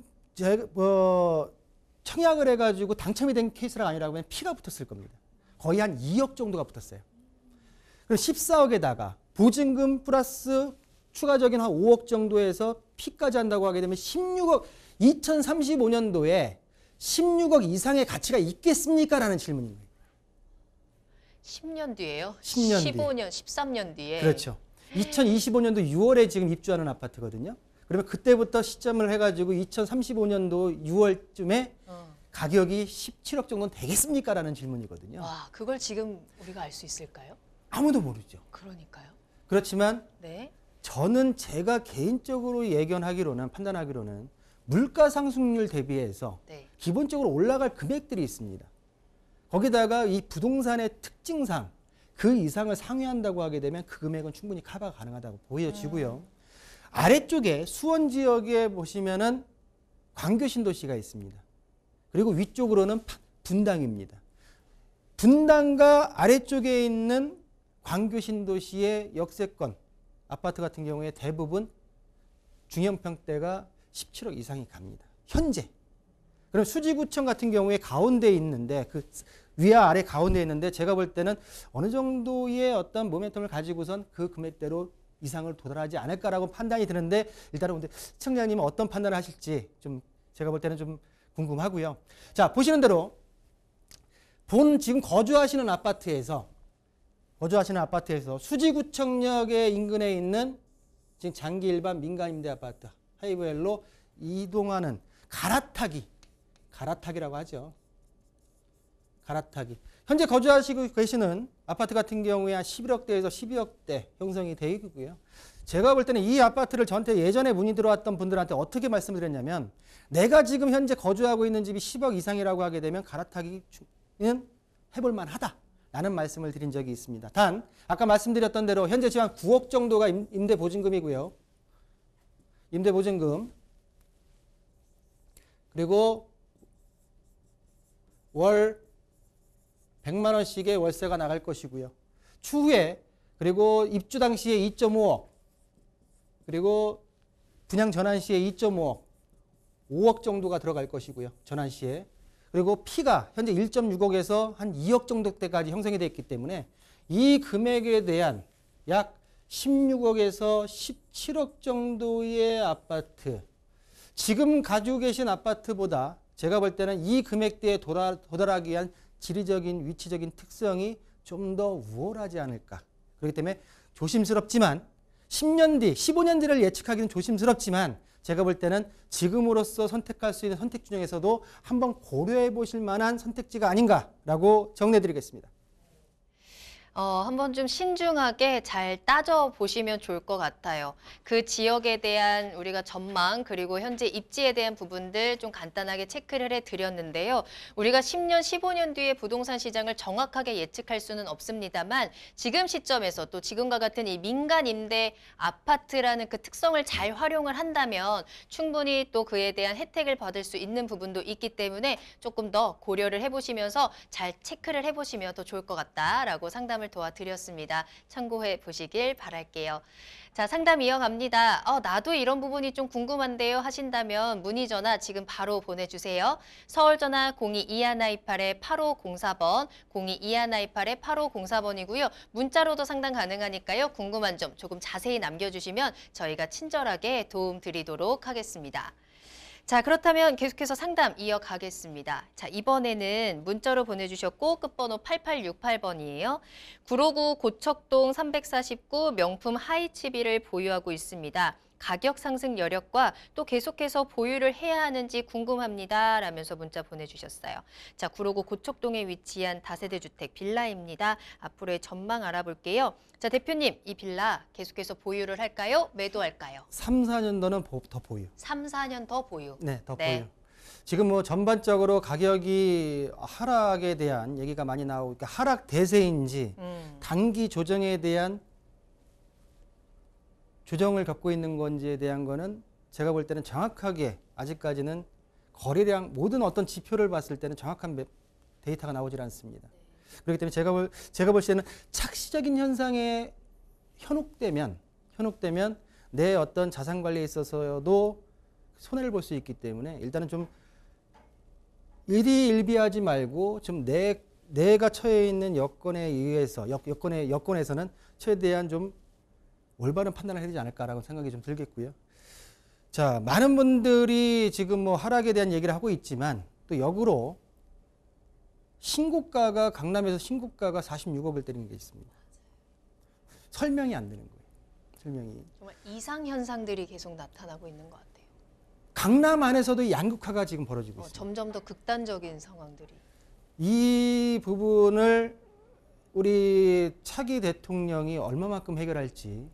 청약을 해가지고 당첨이 된 케이스가 아니라고 하면 피가 붙었을 겁니다. 거의 한 2억 정도가 붙었어요. 그럼 14억에다가 보증금 플러스 추가적인 한 5억 정도에서 피까지 한다고 하게 되면 2035년도에 16억 이상의 가치가 있겠습니까? 라는 질문인 거예요. 10년 뒤에요? 10년 뒤에. 15년, 13년 뒤에. 그렇죠. 2025년도 6월에 지금 입주하는 아파트거든요. 그러면 그때부터 시점을 해가지고 2035년도 6월쯤에 가격이 17억 정도는 되겠습니까? 라는 질문이거든요. 와, 그걸 지금 우리가 알 수 있을까요? 아무도 모르죠. 그러니까요. 그렇지만 네. 저는 제가 개인적으로 판단하기로는 물가 상승률 대비해서 네. 기본적으로 올라갈 금액들이 있습니다. 거기다가 이 부동산의 특징상 그 이상을 상회한다고 하게 되면 그 금액은 충분히 커버가 가능하다고 보여지고요. 아래쪽에 수원 지역에 보시면은 광교 신도시가 있습니다. 그리고 위쪽으로는 분당입니다. 분당과 아래쪽에 있는 광교 신도시의 역세권 아파트 같은 경우에 대부분 중형평대가 17억 이상이 갑니다. 현재. 그럼 수지구청 같은 경우에 가운데 있는데 그 위와 아래 가운데 있는데 제가 볼 때는 어느 정도의 어떤 모멘텀을 가지고선 그 금액대로 이상을 도달하지 않을까라고 판단이 드는데 일단은 근데 시청자님은 어떤 판단을 하실지 좀 제가 볼 때는 좀 궁금하고요. 자, 보시는 대로 지금 거주하시는 아파트에서 수지구청역의 인근에 있는 지금 장기 일반 민간 임대 아파트 하이브엘로 이동하는 갈아타기라고 하죠. 갈아타기. 현재 거주하시고 계시는 아파트 같은 경우에 한 11억대에서 12억대 형성이 되어 있고요. 제가 볼 때는 이 아파트를 저한테 예전에 문의 들어왔던 분들한테 어떻게 말씀드렸냐면 내가 지금 현재 거주하고 있는 집이 10억 이상이라고 하게 되면 갈아타기는 해볼 만하다라는 말씀을 드린 적이 있습니다. 단 아까 말씀드렸던 대로 현재 지금 한 9억 정도가 임대보증금이고요. 임대보증금 그리고 월 100만 원씩의 월세가 나갈 것이고요. 추후에 그리고 입주 당시에 2.5억 그리고 분양 전환 시에 2.5억 5억 정도가 들어갈 것이고요. 전환 시에. 그리고 피가 현재 1.6억에서 한 2억 정도대까지 형성이 되어 있기 때문에 이 금액에 대한 약 16억에서 17억 정도의 아파트 지금 가지고 계신 아파트보다 제가 볼 때는 이 금액대에 도달하기 위한 지리적인 위치적인 특성이 좀 더 우월하지 않을까. 그렇기 때문에 조심스럽지만 10년 뒤, 15년 뒤를 예측하기는 조심스럽지만 제가 볼 때는 지금으로서 선택할 수 있는 선택 중에서도 한번 고려해 보실 만한 선택지가 아닌가라고 정리해드리겠습니다. 한번 좀 신중하게 잘 따져보시면 좋을 것 같아요. 그 지역에 대한 우리가 전망 그리고 현재 입지에 대한 부분들 좀 간단하게 체크를 해드렸는데요. 우리가 10년, 15년 뒤에 부동산 시장을 정확하게 예측할 수는 없습니다만 지금 시점에서 또 지금과 같은 이 민간 임대 아파트라는 그 특성을 잘 활용을 한다면 충분히 또 그에 대한 혜택을 받을 수 있는 부분도 있기 때문에 조금 더 고려를 해보시면서 잘 체크를 해보시면 더 좋을 것 같다라고 상담을 도와드렸습니다. 참고해 보시길 바랄게요. 자, 상담 이어갑니다. 나도 이런 부분이 좀 궁금한데요 하신다면 문의 전화 지금 바로 보내주세요. 서울 전화 022128-8504번, 022128-8504번이고요. 문자로도 상담 가능하니까요. 궁금한 점 조금 자세히 남겨주시면 저희가 친절하게 도움 드리도록 하겠습니다. 자, 그렇다면 계속해서 상담 이어가겠습니다. 자, 이번에는 문자로 보내주셨고 끝번호 8868번이에요. 구로구 고척동 349 명품 하이츠비를 보유하고 있습니다. 가격 상승 여력과 또 계속해서 보유를 해야 하는지 궁금합니다. 라면서 문자 보내주셨어요. 자, 구로구 고척동에 위치한 다세대 주택 빌라입니다. 앞으로의 전망 알아볼게요. 자, 대표님, 이 빌라 계속해서 보유를 할까요? 매도할까요? 3, 4년 더는 더 보유. 3, 4년 더 보유. 네, 더 보유. 지금 뭐 전반적으로 가격이 하락에 대한 얘기가 많이 나오고 그러니까 하락 대세인지 단기 조정에 대한 조정을 겪고 있는 건지에 대한 거는 제가 볼 때는 정확하게 아직까지는 거래량 모든 어떤 지표를 봤을 때는 정확한 데이터가 나오질 않습니다. 그렇기 때문에 제가 볼 때는 착시적인 현상에 현혹되면 내 어떤 자산 관리에 있어서도 손해를 볼 수 있기 때문에 일단은 좀 일희일비하지 말고 좀 내가 처해 있는 여건에 의해서 여건에서는 최대한 좀 올바른 판단을 해야 되지 않을까라고 생각이 좀 들겠고요. 자, 많은 분들이 지금 뭐 하락에 대한 얘기를 하고 있지만 또 역으로 강남에서 신고가가 46억을 때리는 게 있습니다. 설명이 안 되는 거예요. 설명이. 정말 이상 현상들이 계속 나타나고 있는 것 같아요. 강남 안에서도 양극화가 지금 벌어지고 있습니다. 점점 더 극단적인 상황들이. 이 부분을 우리 차기 대통령이 얼마만큼 해결할지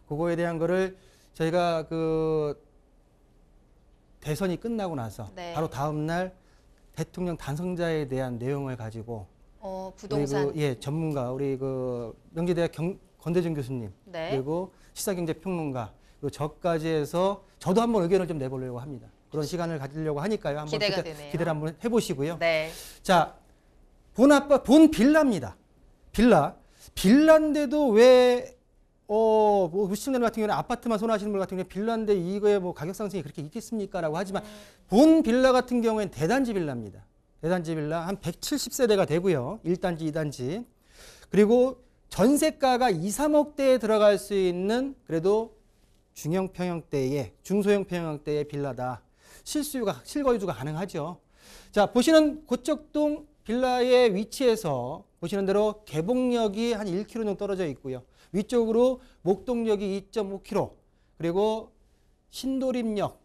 그거에 대한 거를 저희가 그 대선이 끝나고 나서 네. 바로 다음 날 대통령 당선자에 대한 내용을 가지고 부동산. 우리 그, 전문가 우리 그 명지대학 권대중 교수님 네. 그리고 시사경제평론가 그리고 저까지 해서 저도 한번 의견을 좀 내보려고 합니다. 그런 시간을 가지려고 하니까요. 한번 기대가 되네요. 기대를 한번 해보시고요. 네. 자, 본 빌라입니다. 빌라인데도 왜 뭐 시청자 같은 경우는 아파트만 선호하시는 분 같은 경우는 빌라인데 이거에 뭐 가격 상승이 그렇게 있겠습니까라고 하지만 본 빌라 같은 경우에는 대단지 빌라입니다. 대단지 빌라 한 170세대가 되고요. 1단지, 2단지. 그리고 전세가가 2, 3억대에 들어갈 수 있는 그래도 중형 평형대의 중소형 평형대의 빌라다. 실거주가 가능하죠. 자, 보시는 고척동 빌라의 위치에서 보시는 대로 개봉역이 한 1km 정도 떨어져 있고요. 위쪽으로 목동역이 2.5km, 그리고 신도림역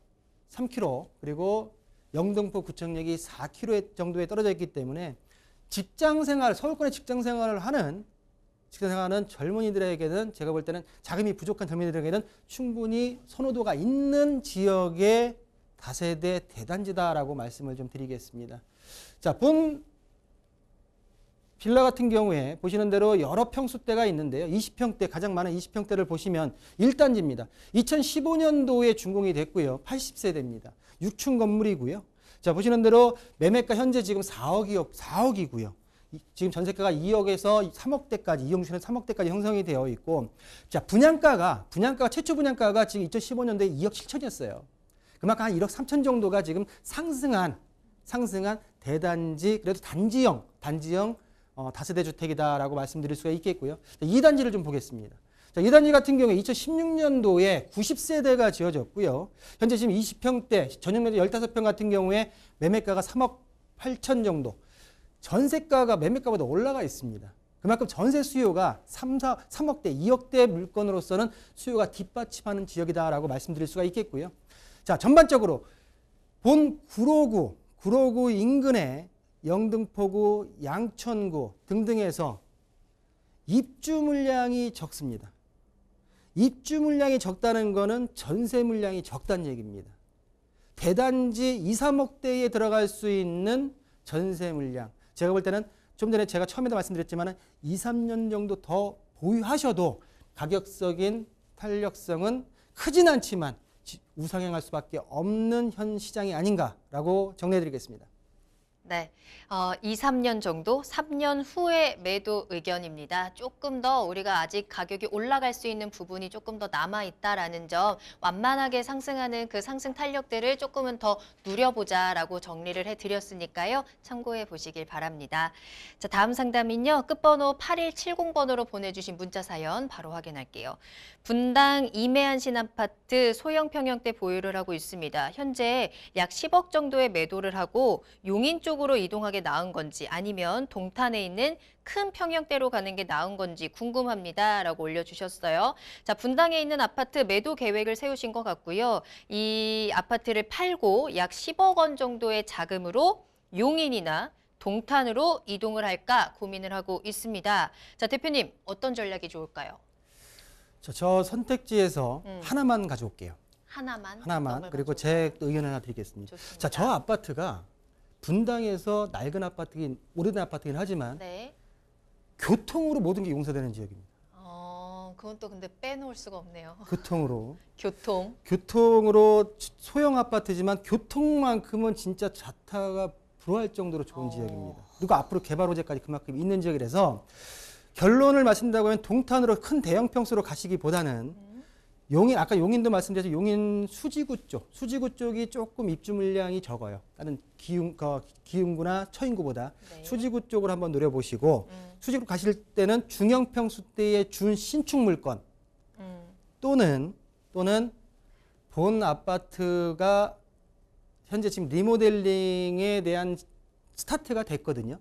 3km, 그리고 영등포 구청역이 4km 정도에 떨어져 있기 때문에 서울권의 직장 생활을 하는 젊은이들에게는 제가 볼 때는 자금이 부족한 젊은이들에게는 충분히 선호도가 있는 지역의 다세대 대단지다라고 말씀을 좀 드리겠습니다. 자, 본 빌라 같은 경우에 보시는 대로 여러 평수대가 있는데요. 20평대, 가장 많은 20평대를 보시면 1단지입니다. 2015년도에 준공이 됐고요. 80세대입니다. 6층 건물이고요. 자, 보시는 대로 매매가 현재 지금 4억이고요. 지금 전세가가 2억에서 3억대까지, 이용주는 3억대까지 형성이 되어 있고, 자, 최초 분양가가 지금 2015년도에 2억 7천이었어요. 그만큼 한 1억 3천 정도가 지금 상승한 대단지, 그래도 단지형 다세대 주택이다라고 말씀드릴 수가 있겠고요. 2단지를 좀 보겠습니다. 자, 2단지 같은 경우에 2016년도에 90세대가 지어졌고요. 현재 지금 20평대, 전용 면적 15평 같은 경우에 매매가가 3억 8천 정도. 전세가가 매매가보다 올라가 있습니다. 그만큼 전세 수요가 3억대, 2억대 물건으로서는 수요가 뒷받침하는 지역이다라고 말씀드릴 수가 있겠고요. 자, 전반적으로 본 구로구 인근에 영등포구, 양천구 등등에서 입주 물량이 적습니다. 입주 물량이 적다는 것은 전세 물량이 적다는 얘기입니다. 대단지 2, 3억대에 들어갈 수 있는 전세 물량. 제가 볼 때는 좀 전에 제가 처음에도 말씀드렸지만 2, 3년 정도 더 보유하셔도 가격적인 탄력성은 크진 않지만 우상향할 수밖에 없는 현 시장이 아닌가라고 정리해드리겠습니다. 네, 2, 3년 정도, 3년 후의 매도 의견입니다. 조금 더 우리가 아직 가격이 올라갈 수 있는 부분이 조금 더 남아있다라는 점, 완만하게 상승하는 그 상승 탄력들을 조금은 더 누려보자라고 정리를 해드렸으니까요. 참고해 보시길 바랍니다. 자, 다음 상담은요. 끝번호 8170번으로 보내주신 문자 사연 바로 확인할게요. 분당 이매한 신아파트 소형 평형대 보유를 하고 있습니다. 현재 약 10억 정도의 매도를 하고 용인 쪽으로 이동하게 나은 건지 아니면 동탄에 있는 큰 평형대로 가는 게 나은 건지 궁금합니다. 라고 올려주셨어요. 자, 분당에 있는 아파트 매도 계획을 세우신 것 같고요. 이 아파트를 팔고 약 10억 원 정도의 자금으로 용인이나 동탄으로 이동을 할까 고민을 하고 있습니다. 자, 대표님 어떤 전략이 좋을까요? 저 선택지에서 하나만 가져올게요. 하나만. 그리고 제 의견 하나 드리겠습니다. 좋습니다. 자, 저 아파트가 분당에서 낡은 오래된 아파트긴 하지만 네. 교통으로 모든 게 용서되는 지역입니다. 그건 또 근데 빼놓을 수가 없네요. 교통으로 소형 아파트지만 교통만큼은 진짜 자타가 불허할 정도로 좋은 지역입니다. 그리고 앞으로 개발 호재까지 그만큼 있는 지역이라서 결론을 말씀드린다고 하면 동탄으로 큰 대형 평수로 가시기보다는 아까 용인도 말씀드렸죠. 용인 수지구 쪽이 조금 입주 물량이 적어요. 다른 기흥구나 처인구보다 네. 수지구 쪽으로 한번 노려보시고 수지구 가실 때는 중형 평수대의 준 신축 물건 또는 본 아파트가 현재 지금 리모델링에 대한 스타트가 됐거든요.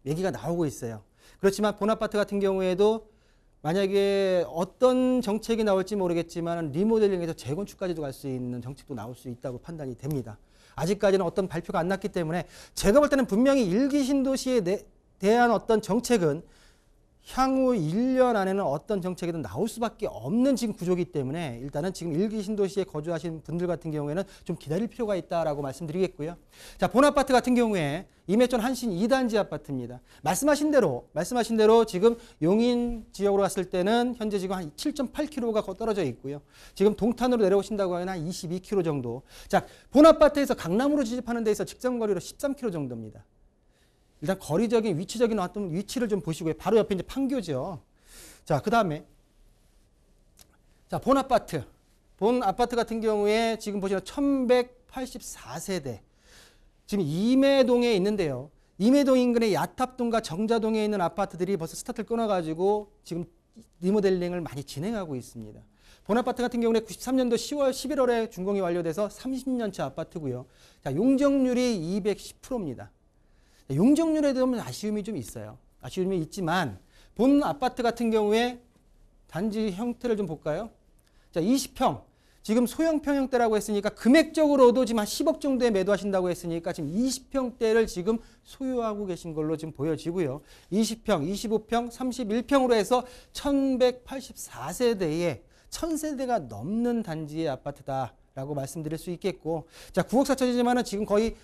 얘기가 나오고 있어요. 그렇지만 본 아파트 같은 경우에도 만약에 어떤 정책이 나올지 모르겠지만 리모델링에서 재건축까지도 갈 수 있는 정책도 나올 수 있다고 판단이 됩니다. 아직까지는 어떤 발표가 안 났기 때문에 제가 볼 때는 분명히 일기 신도시에 대한 어떤 정책은 향후 1년 안에는 어떤 정책이든 나올 수밖에 없는 지금 구조이기 때문에 일단은 지금 일기 신도시에 거주하시는 분들 같은 경우에는 좀 기다릴 필요가 있다라고 말씀드리겠고요. 자, 본 아파트 같은 경우에 임해천 한신 2단지 아파트입니다. 말씀하신 대로 지금 용인 지역으로 갔을 때는 현재 지금 한 7.8km가 떨어져 있고요. 지금 동탄으로 내려오신다고 하면 한 22km 정도. 자, 본 아파트에서 강남으로 진입하는 데에서 직선거리로 13km 정도입니다. 일단 거리적인 위치적인 어떤 위치를 좀 보시고요. 바로 옆에 이제 판교죠. 자, 그 다음에 자, 본 아파트 같은 경우에 지금 보시면 1184세대. 지금 임해동에 있는데요. 임해동 인근의 야탑동과 정자동에 있는 아파트들이 벌써 스타트를 끊어가지고 지금 리모델링을 많이 진행하고 있습니다. 본 아파트 같은 경우는 93년도 10월, 11월에 준공이 완료돼서 30년차 아파트고요. 자, 용적률이 210%입니다. 용적률에 대한 아쉬움이 좀 있어요. 아쉬움이 있지만 본 아파트 같은 경우에 단지 형태를 좀 볼까요? 자, 20평. 지금 소형평 형태라고 했으니까 금액적으로도 지금 한 10억 정도에 매도하신다고 했으니까 지금 20평대를 지금 소유하고 계신 걸로 지금 보여지고요. 20평, 25평, 31평으로 해서 1184세대에 1000세대가 넘는 단지의 아파트다라고 말씀드릴 수 있겠고, 자, 9억 4천이지만은 지금 거의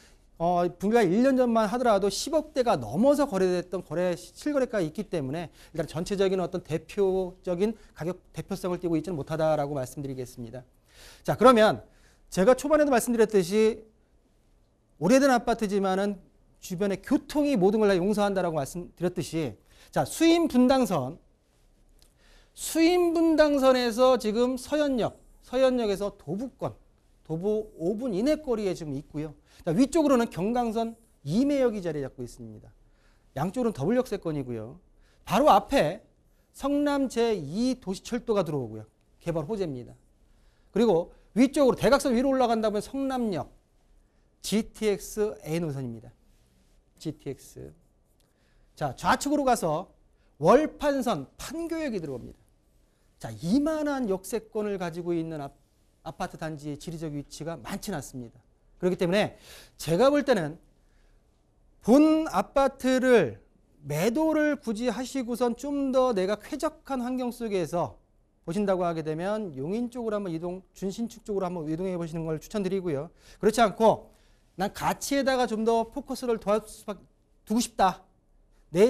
불과 1년 전만 하더라도 10억대가 넘어서 거래됐던 실거래가가 있기 때문에 일단 전체적인 어떤 대표적인 가격 대표성을 띠고 있지는 못하다라고 말씀드리겠습니다. 자, 그러면 제가 초반에도 말씀드렸듯이 오래된 아파트지만은 주변에 교통이 모든 걸 다 용서한다라고 말씀드렸듯이, 자, 수임 분당선에서 지금 서현역에서 도부권, 도보 5분 이내 거리에 지금 있고요. 자, 위쪽으로는 경강선 임해역이 자리 잡고 있습니다. 양쪽으로는 더블역세권이고요. 바로 앞에 성남 제2도시철도가 들어오고요. 개발 호재입니다. 그리고 위쪽으로 대각선 위로 올라간다 보면 성남역, GTX A 노선입니다. GTX. 자, 좌측으로 가서 월판선 판교역이 들어옵니다. 자, 이만한 역세권을 가지고 있는 아파트 단지의 지리적 위치가 많지는 않습니다. 그렇기 때문에 제가 볼 때는 본 아파트를 매도를 굳이 하시고선 좀 더 내가 쾌적한 환경 속에서 보신다고 하게 되면 용인 쪽으로 한번 준신축 쪽으로 한번 이동해 보시는 걸 추천드리고요. 그렇지 않고 난 가치에다가 좀 더 포커스를 두고 싶다.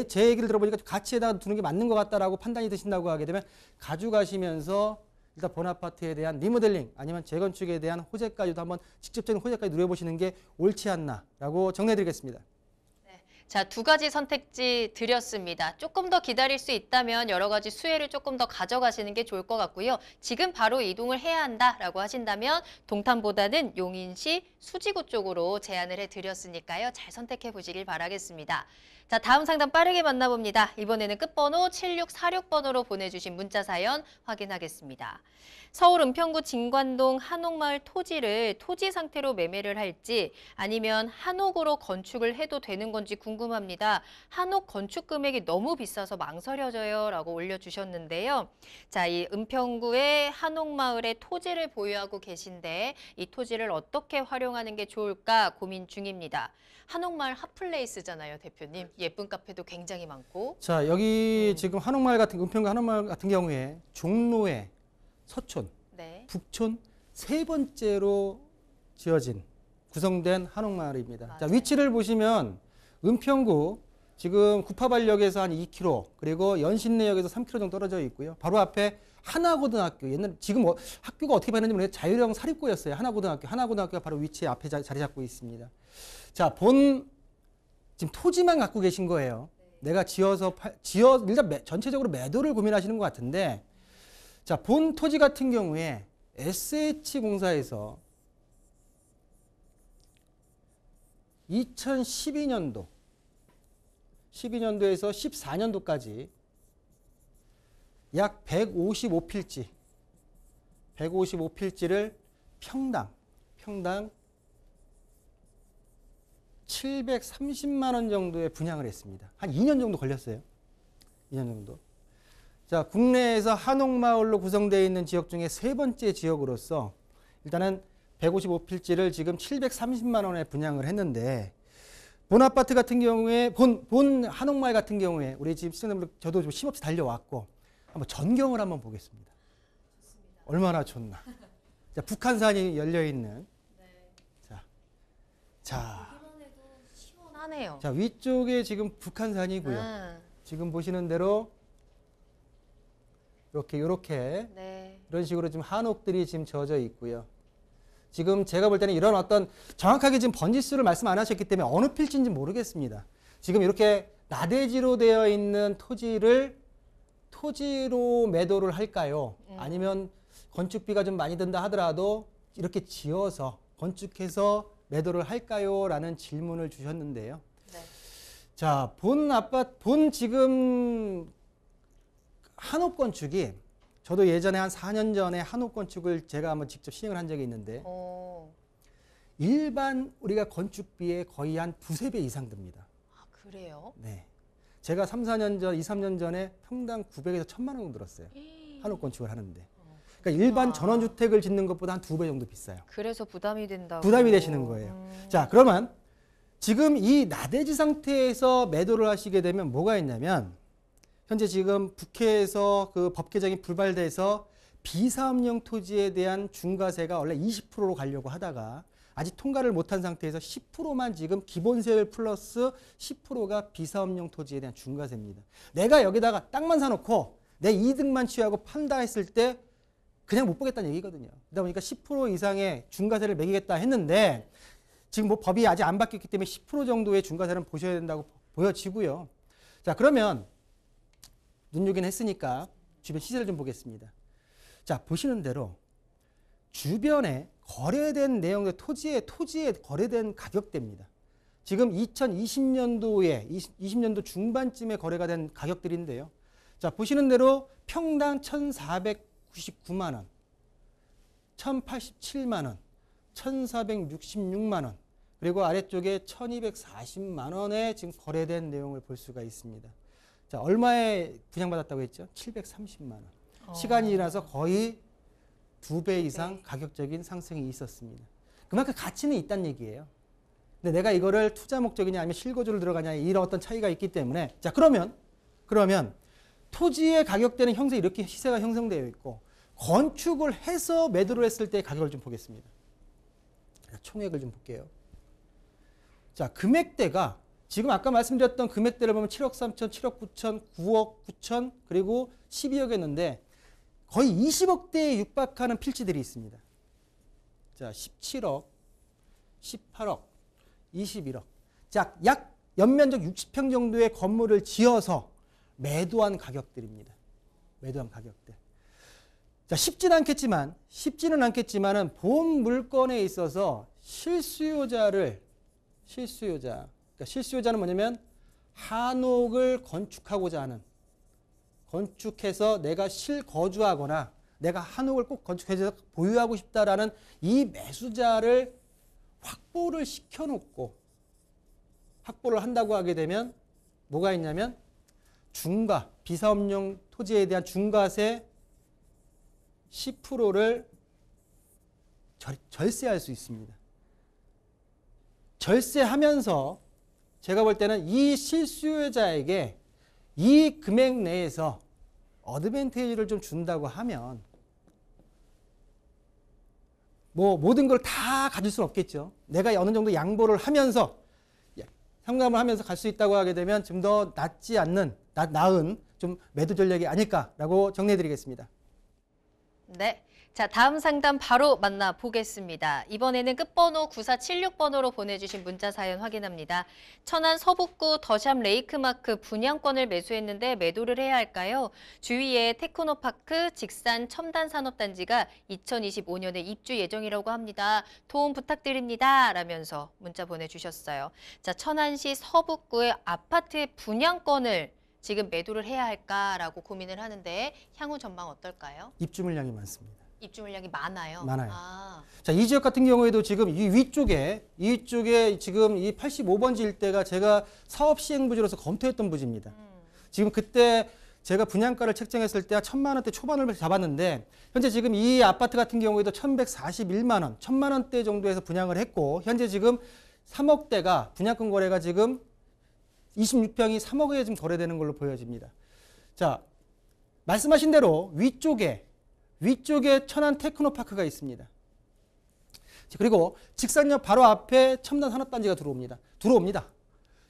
제 얘기를 들어보니까 가치에다가 두는 게 맞는 것 같다라고 판단이 드신다고 하게 되면 가져가시면서 일단 본 아파트에 대한 리모델링 아니면 재건축에 대한 호재까지도 한번 직접적인 호재까지 누려보시는 게 옳지 않나라고 정리해드리겠습니다. 자, 두 가지 선택지 드렸습니다. 조금 더 기다릴 수 있다면 여러 가지 수혜를 조금 더 가져가시는 게 좋을 것 같고요. 지금 바로 이동을 해야 한다라고 하신다면 동탄보다는 용인시 수지구 쪽으로 제안을 해드렸으니까요. 잘 선택해 보시길 바라겠습니다. 자, 다음 상담 빠르게 만나봅니다. 이번에는 끝번호 7646번으로 보내주신 문자 사연 확인하겠습니다. 서울 은평구 진관동 한옥마을 토지를 토지 상태로 매매를 할지 아니면 한옥으로 건축을 해도 되는 건지 궁금합니다. 한옥 건축 금액이 너무 비싸서 망설여져요 라고 올려주셨는데요. 자, 이 은평구의 한옥마을에 토지를 보유하고 계신데 이 토지를 어떻게 활용하는 게 좋을까 고민 중입니다. 한옥마을 핫플레이스잖아요, 대표님. 예쁜 카페도 굉장히 많고. 자, 여기 지금 은평구 한옥마을 같은 경우에 종로에 서촌, 네. 북촌 세 번째로 지어진 구성된 한옥마을입니다. 맞아요. 자, 위치를 보시면 은평구 지금 구파발역에서 한 2km 그리고 연신내역에서 3km 정도 떨어져 있고요. 바로 앞에 하나고등학교, 지금 학교가 어떻게 봤는지 모르겠는데 자유형 사립고였어요. 하나고등학교가 바로 위치에 앞에 자리 잡고 있습니다. 자, 지금 토지만 갖고 계신 거예요. 내가 일단 전체적으로 매도를 고민하시는 것 같은데, 자, 본 토지 같은 경우에 SH공사에서 2012년도에서 14년도까지 약 155필지를 평당 730만 원 정도에 분양을 했습니다. 한 2년 정도 걸렸어요. 2년 정도. 자, 국내에서 한옥마을로 구성되어 있는 지역 중에 세 번째 지역으로서 일단은 155필지를 지금 730만 원에 분양을 했는데 본 아파트 같은 경우에 본 한옥마을 같은 경우에 우리 지금 시청자분들 저도 좀 힘없이 달려왔고 한번 전경을 한번 보겠습니다. 얼마나 좋나. 자, 북한산이 열려 있는. 자, 시원하네요. 자, 위쪽에 지금 북한산이고요. 지금 보시는 대로 이렇게 네. 이런 식으로 지금 한옥들이 지금 젖어 있고요. 지금 제가 볼 때는 이런 어떤 정확하게 지금 번지수를 말씀 안 하셨기 때문에 어느 필지인지 모르겠습니다. 지금 이렇게 나대지로 되어 있는 토지로 매도를 할까요? 아니면 건축비가 좀 많이 든다 하더라도 이렇게 지어서 건축해서 매도를 할까요? 라는 질문을 주셨는데요. 네. 자, 본 지금 한옥 건축이 저도 예전에 한 4년 전에 한옥 건축을 제가 한번 직접 시행을 한 적이 있는데 일반 우리가 건축비의 거의 한 두세 배 이상 듭니다. 아, 그래요? 네. 제가 2, 3년 전에 평당 900에서 1000만 원 정도 들었어요. 한옥 건축을 하는데. 그러니까 일반 전원주택을 짓는 것보다 한 2배 정도 비싸요. 그래서 부담이 된다고. 부담이 되시는 거예요. 자, 그러면 지금 이 나대지 상태에서 매도를 하시게 되면 뭐가 있냐면 현재 지금 국회에서 그 법 개정이 불발돼서 비사업용 토지에 대한 중과세가 원래 20%로 가려고 하다가 아직 통과를 못한 상태에서 10%만 지금 기본세율 플러스 10%가 비사업용 토지에 대한 중과세입니다. 내가 여기다가 땅만 사놓고 내 이득만 취하고 판다 했을 때 그냥 못 보겠다는 얘기거든요. 그러다 보니까 10% 이상의 중과세를 매기겠다 했는데 지금 뭐 법이 아직 안 바뀌었기 때문에 10% 정도의 중과세는 보셔야 된다고 보여지고요. 자, 그러면 눈요기는 했으니까 주변 시세를 좀 보겠습니다. 자, 보시는 대로 주변에 거래된 내용의 토지에 거래된 가격대입니다. 지금 2020년도에 20년도 중반쯤에 거래가 된 가격들인데요. 자, 보시는 대로 평당 1,499만 원, 1,087만 원, 1,466만 원, 그리고 아래쪽에 1,240만 원에 지금 거래된 내용을 볼 수가 있습니다. 자, 얼마에 분양받았다고 했죠? 730만 원. 시간이 지나서 거의 2배 이상 가격적인 상승이 있었습니다. 그만큼 가치는 있다는 얘기예요. 근데 내가 이거를 투자 목적이냐 아니면 실거주를 들어가냐 이런 어떤 차이가 있기 때문에 자, 그러면 토지의 가격대는 형성 이렇게 시세가 형성되어 있고 건축을 해서 매도를 했을 때 가격을 좀 보겠습니다. 자, 총액을 좀 볼게요. 자, 금액대가 지금 아까 말씀드렸던 금액대를 보면 7억 3천, 7억 9천, 9억 9천, 그리고 12억이었는데 거의 20억대에 육박하는 필지들이 있습니다. 자, 17억, 18억, 21억. 자, 약 연면적 60평 정도의 건물을 지어서 매도한 가격들입니다. 매도한 가격대. 자, 쉽지는 않겠지만은 본 물건에 있어서 실수요자는 뭐냐면 한옥을 건축하고자 하는, 건축해서 내가 실거주하거나 내가 한옥을 꼭 건축해서 보유하고 싶다라는 이 매수자를 확보를 시켜놓고 확보를 한다고 하게 되면 뭐가 있냐면 중과, 비사업용 토지에 대한 중과세 10%를 절세할 수 있습니다. 절세하면서 제가 볼 때는 이 실수요자에게 이 금액 내에서 어드밴티지를 좀 준다고 하면 뭐 모든 걸 다 가질 수는 없겠죠. 내가 어느 정도 양보를 하면서 상담을 하면서 갈 수 있다고 하게 되면 좀 더 나은 좀 매도 전략이 아닐까라고 정리해 드리겠습니다. 네. 자, 다음 상담 바로 만나보겠습니다. 이번에는 끝번호 9476번으로 보내주신 문자 사연 확인합니다. 천안 서북구 더샵 레이크마크 분양권을 매수했는데 매도를 해야 할까요? 주위에 테크노파크, 직산 첨단산업단지가 2025년에 입주 예정이라고 합니다. 도움 부탁드립니다. 라면서 문자 보내주셨어요. 자, 천안시 서북구의 아파트의 분양권을 지금 매도를 해야 할까라고 고민을 하는데 향후 전망 어떨까요? 입주 물량이 많습니다. 입주 물량이 많아요. 많아요. 아. 자, 이 지역 같은 경우에도 지금 이 위쪽에 지금 이 85번지 일대가 제가 사업 시행 부지로서 검토했던 부지입니다. 지금 그때 제가 분양가를 책정했을 때 1,000만 원대 초반을 잡았는데 현재 지금 이 아파트 같은 경우에도 1,141만 원, 1,000만 원대 정도에서 분양을 했고 현재 지금 3억대가 분양권 거래가 지금 26평이 3억에 지금 거래되는 걸로 보여집니다. 자, 말씀하신 대로 위쪽에 천안 테크노파크가 있습니다. 그리고 직선역 바로 앞에 첨단 산업단지가 들어옵니다.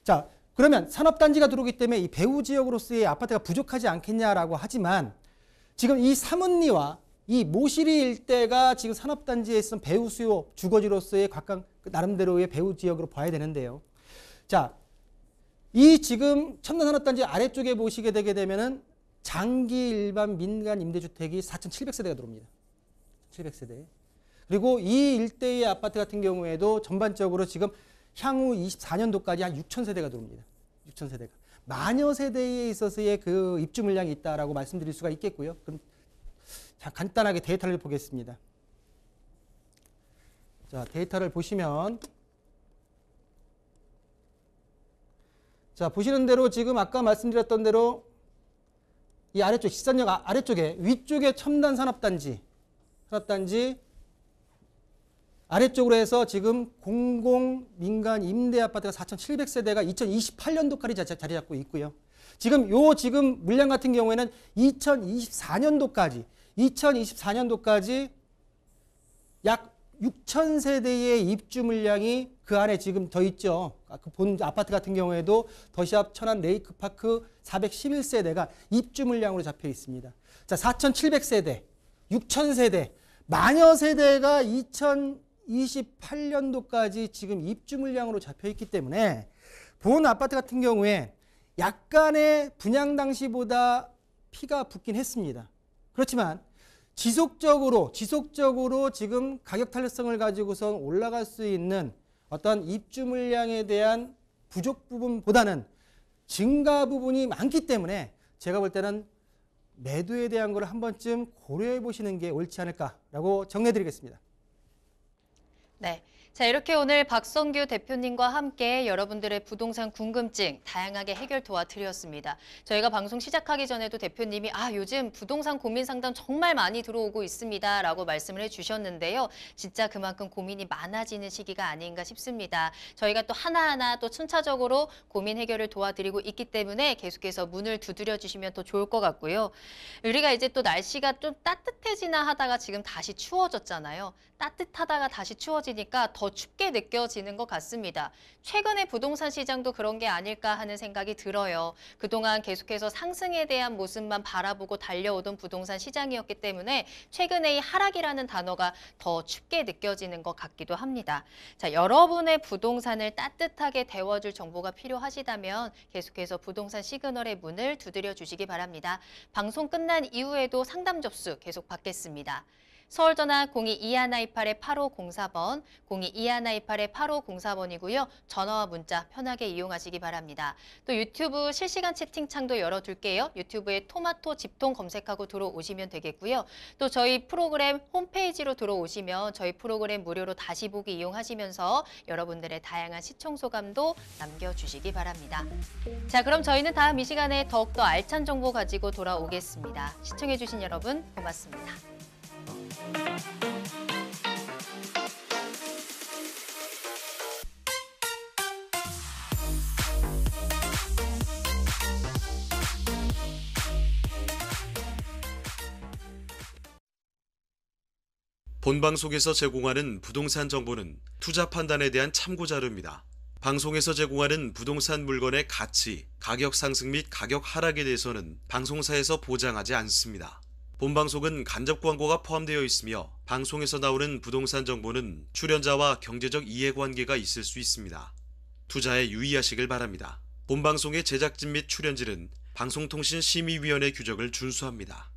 자, 그러면 산업단지가 들어오기 때문에 이 배후 지역으로서의 아파트가 부족하지 않겠냐라고 하지만 지금 이 삼은리와 이 모시리 일대가 지금 산업단지에 있는 배후 수요 주거지로서의 각각 나름대로의 배후 지역으로 봐야 되는데요. 자, 이 지금 첨단 산업단지 아래쪽에 보시게 되게 되면은 장기 일반 민간 임대주택이 4,700세대가 들어옵니다. 700세대. 그리고 이 일대의 아파트 같은 경우에도 전반적으로 지금 향후 24년도까지 한 6,000세대가 들어옵니다. 6,000세대가. 만여 세대에 있어서의 그 입주 물량이 있다라고 말씀드릴 수가 있겠고요. 그럼 자, 간단하게 데이터를 보겠습니다. 자, 데이터를 보시면 자, 보시는 대로 지금 아까 말씀드렸던 대로 이 아래쪽 직선역 아래쪽에 위쪽에 첨단 산업단지 아래쪽으로 해서 지금 공공 민간 임대 아파트가 4,700세대가 2028년도까지 자리 잡고 있고요. 지금 물량 같은 경우에는 2024년도까지 약 6,000세대의 입주 물량이 그 안에 지금 더 있죠. 그 본 아파트 같은 경우에도 더샵 천안 레이크파크 411세대가 입주 물량으로 잡혀 있습니다. 자, 4,700세대, 6,000세대, 만여 세대가 2028년도까지 지금 입주 물량으로 잡혀 있기 때문에 본 아파트 같은 경우에 약간의 분양 당시보다 피가 붓긴 했습니다. 그렇지만 지속적으로 지금 가격 탄력성을 가지고선 올라갈 수 있는 어떤 입주 물량에 대한 부족 부분보다는 증가 부분이 많기 때문에 제가 볼 때는 매도에 대한 걸 한 번쯤 고려해 보시는 게 옳지 않을까라고 정리해 드리겠습니다. 네. 자, 이렇게 오늘 박성규 대표님과 함께 여러분들의 부동산 궁금증 다양하게 해결 도와드렸습니다. 저희가 방송 시작하기 전에도 대표님이 요즘 부동산 고민 상담 정말 많이 들어오고 있습니다 라고 말씀을 해주셨는데요. 진짜 그만큼 고민이 많아지는 시기가 아닌가 싶습니다. 저희가 또 하나하나 또 순차적으로 고민 해결을 도와드리고 있기 때문에 계속해서 문을 두드려 주시면 더 좋을 것 같고요. 우리가 이제 또 날씨가 좀 따뜻해지나 하다가 지금 다시 추워졌잖아요. 따뜻하다가 다시 추워지니까 더 춥게 느껴지는 것 같습니다. 최근에 부동산 시장도 그런 게 아닐까 하는 생각이 들어요. 그동안 계속해서 상승에 대한 모습만 바라보고 달려오던 부동산 시장이었기 때문에 최근에 이 하락이라는 단어가 더 춥게 느껴지는 것 같기도 합니다. 자, 여러분의 부동산을 따뜻하게 데워줄 정보가 필요하시다면 계속해서 부동산 시그널의 문을 두드려 주시기 바랍니다. 방송 끝난 이후에도 상담 접수 계속 받겠습니다. 서울전화 02-2128-8504번, 02-2128-8504번이고요. 전화와 문자 편하게 이용하시기 바랍니다. 또 유튜브 실시간 채팅창도 열어둘게요. 유튜브에 토마토 집통 검색하고 들어오시면 되겠고요. 또 저희 프로그램 홈페이지로 들어오시면 저희 프로그램 무료로 다시 보기 이용하시면서 여러분들의 다양한 시청 소감도 남겨주시기 바랍니다. 자, 그럼 저희는 다음 이 시간에 더욱더 알찬 정보 가지고 돌아오겠습니다. 시청해주신 여러분 고맙습니다. 본방송에서 제공하는 부동산 정보는 투자 판단에 대한 참고 자료입니다. 방송에서 제공하는 부동산 물건의 가치, 가격 상승 및 가격 하락에 대해서는 방송사에서 보장하지 않습니다. 본방송은 간접 광고가 포함되어 있으며 방송에서 나오는 부동산 정보는 출연자와 경제적 이해관계가 있을 수 있습니다. 투자에 유의하시길 바랍니다. 본방송의 제작진 및 출연진은 방송통신심의위원회 규정을 준수합니다.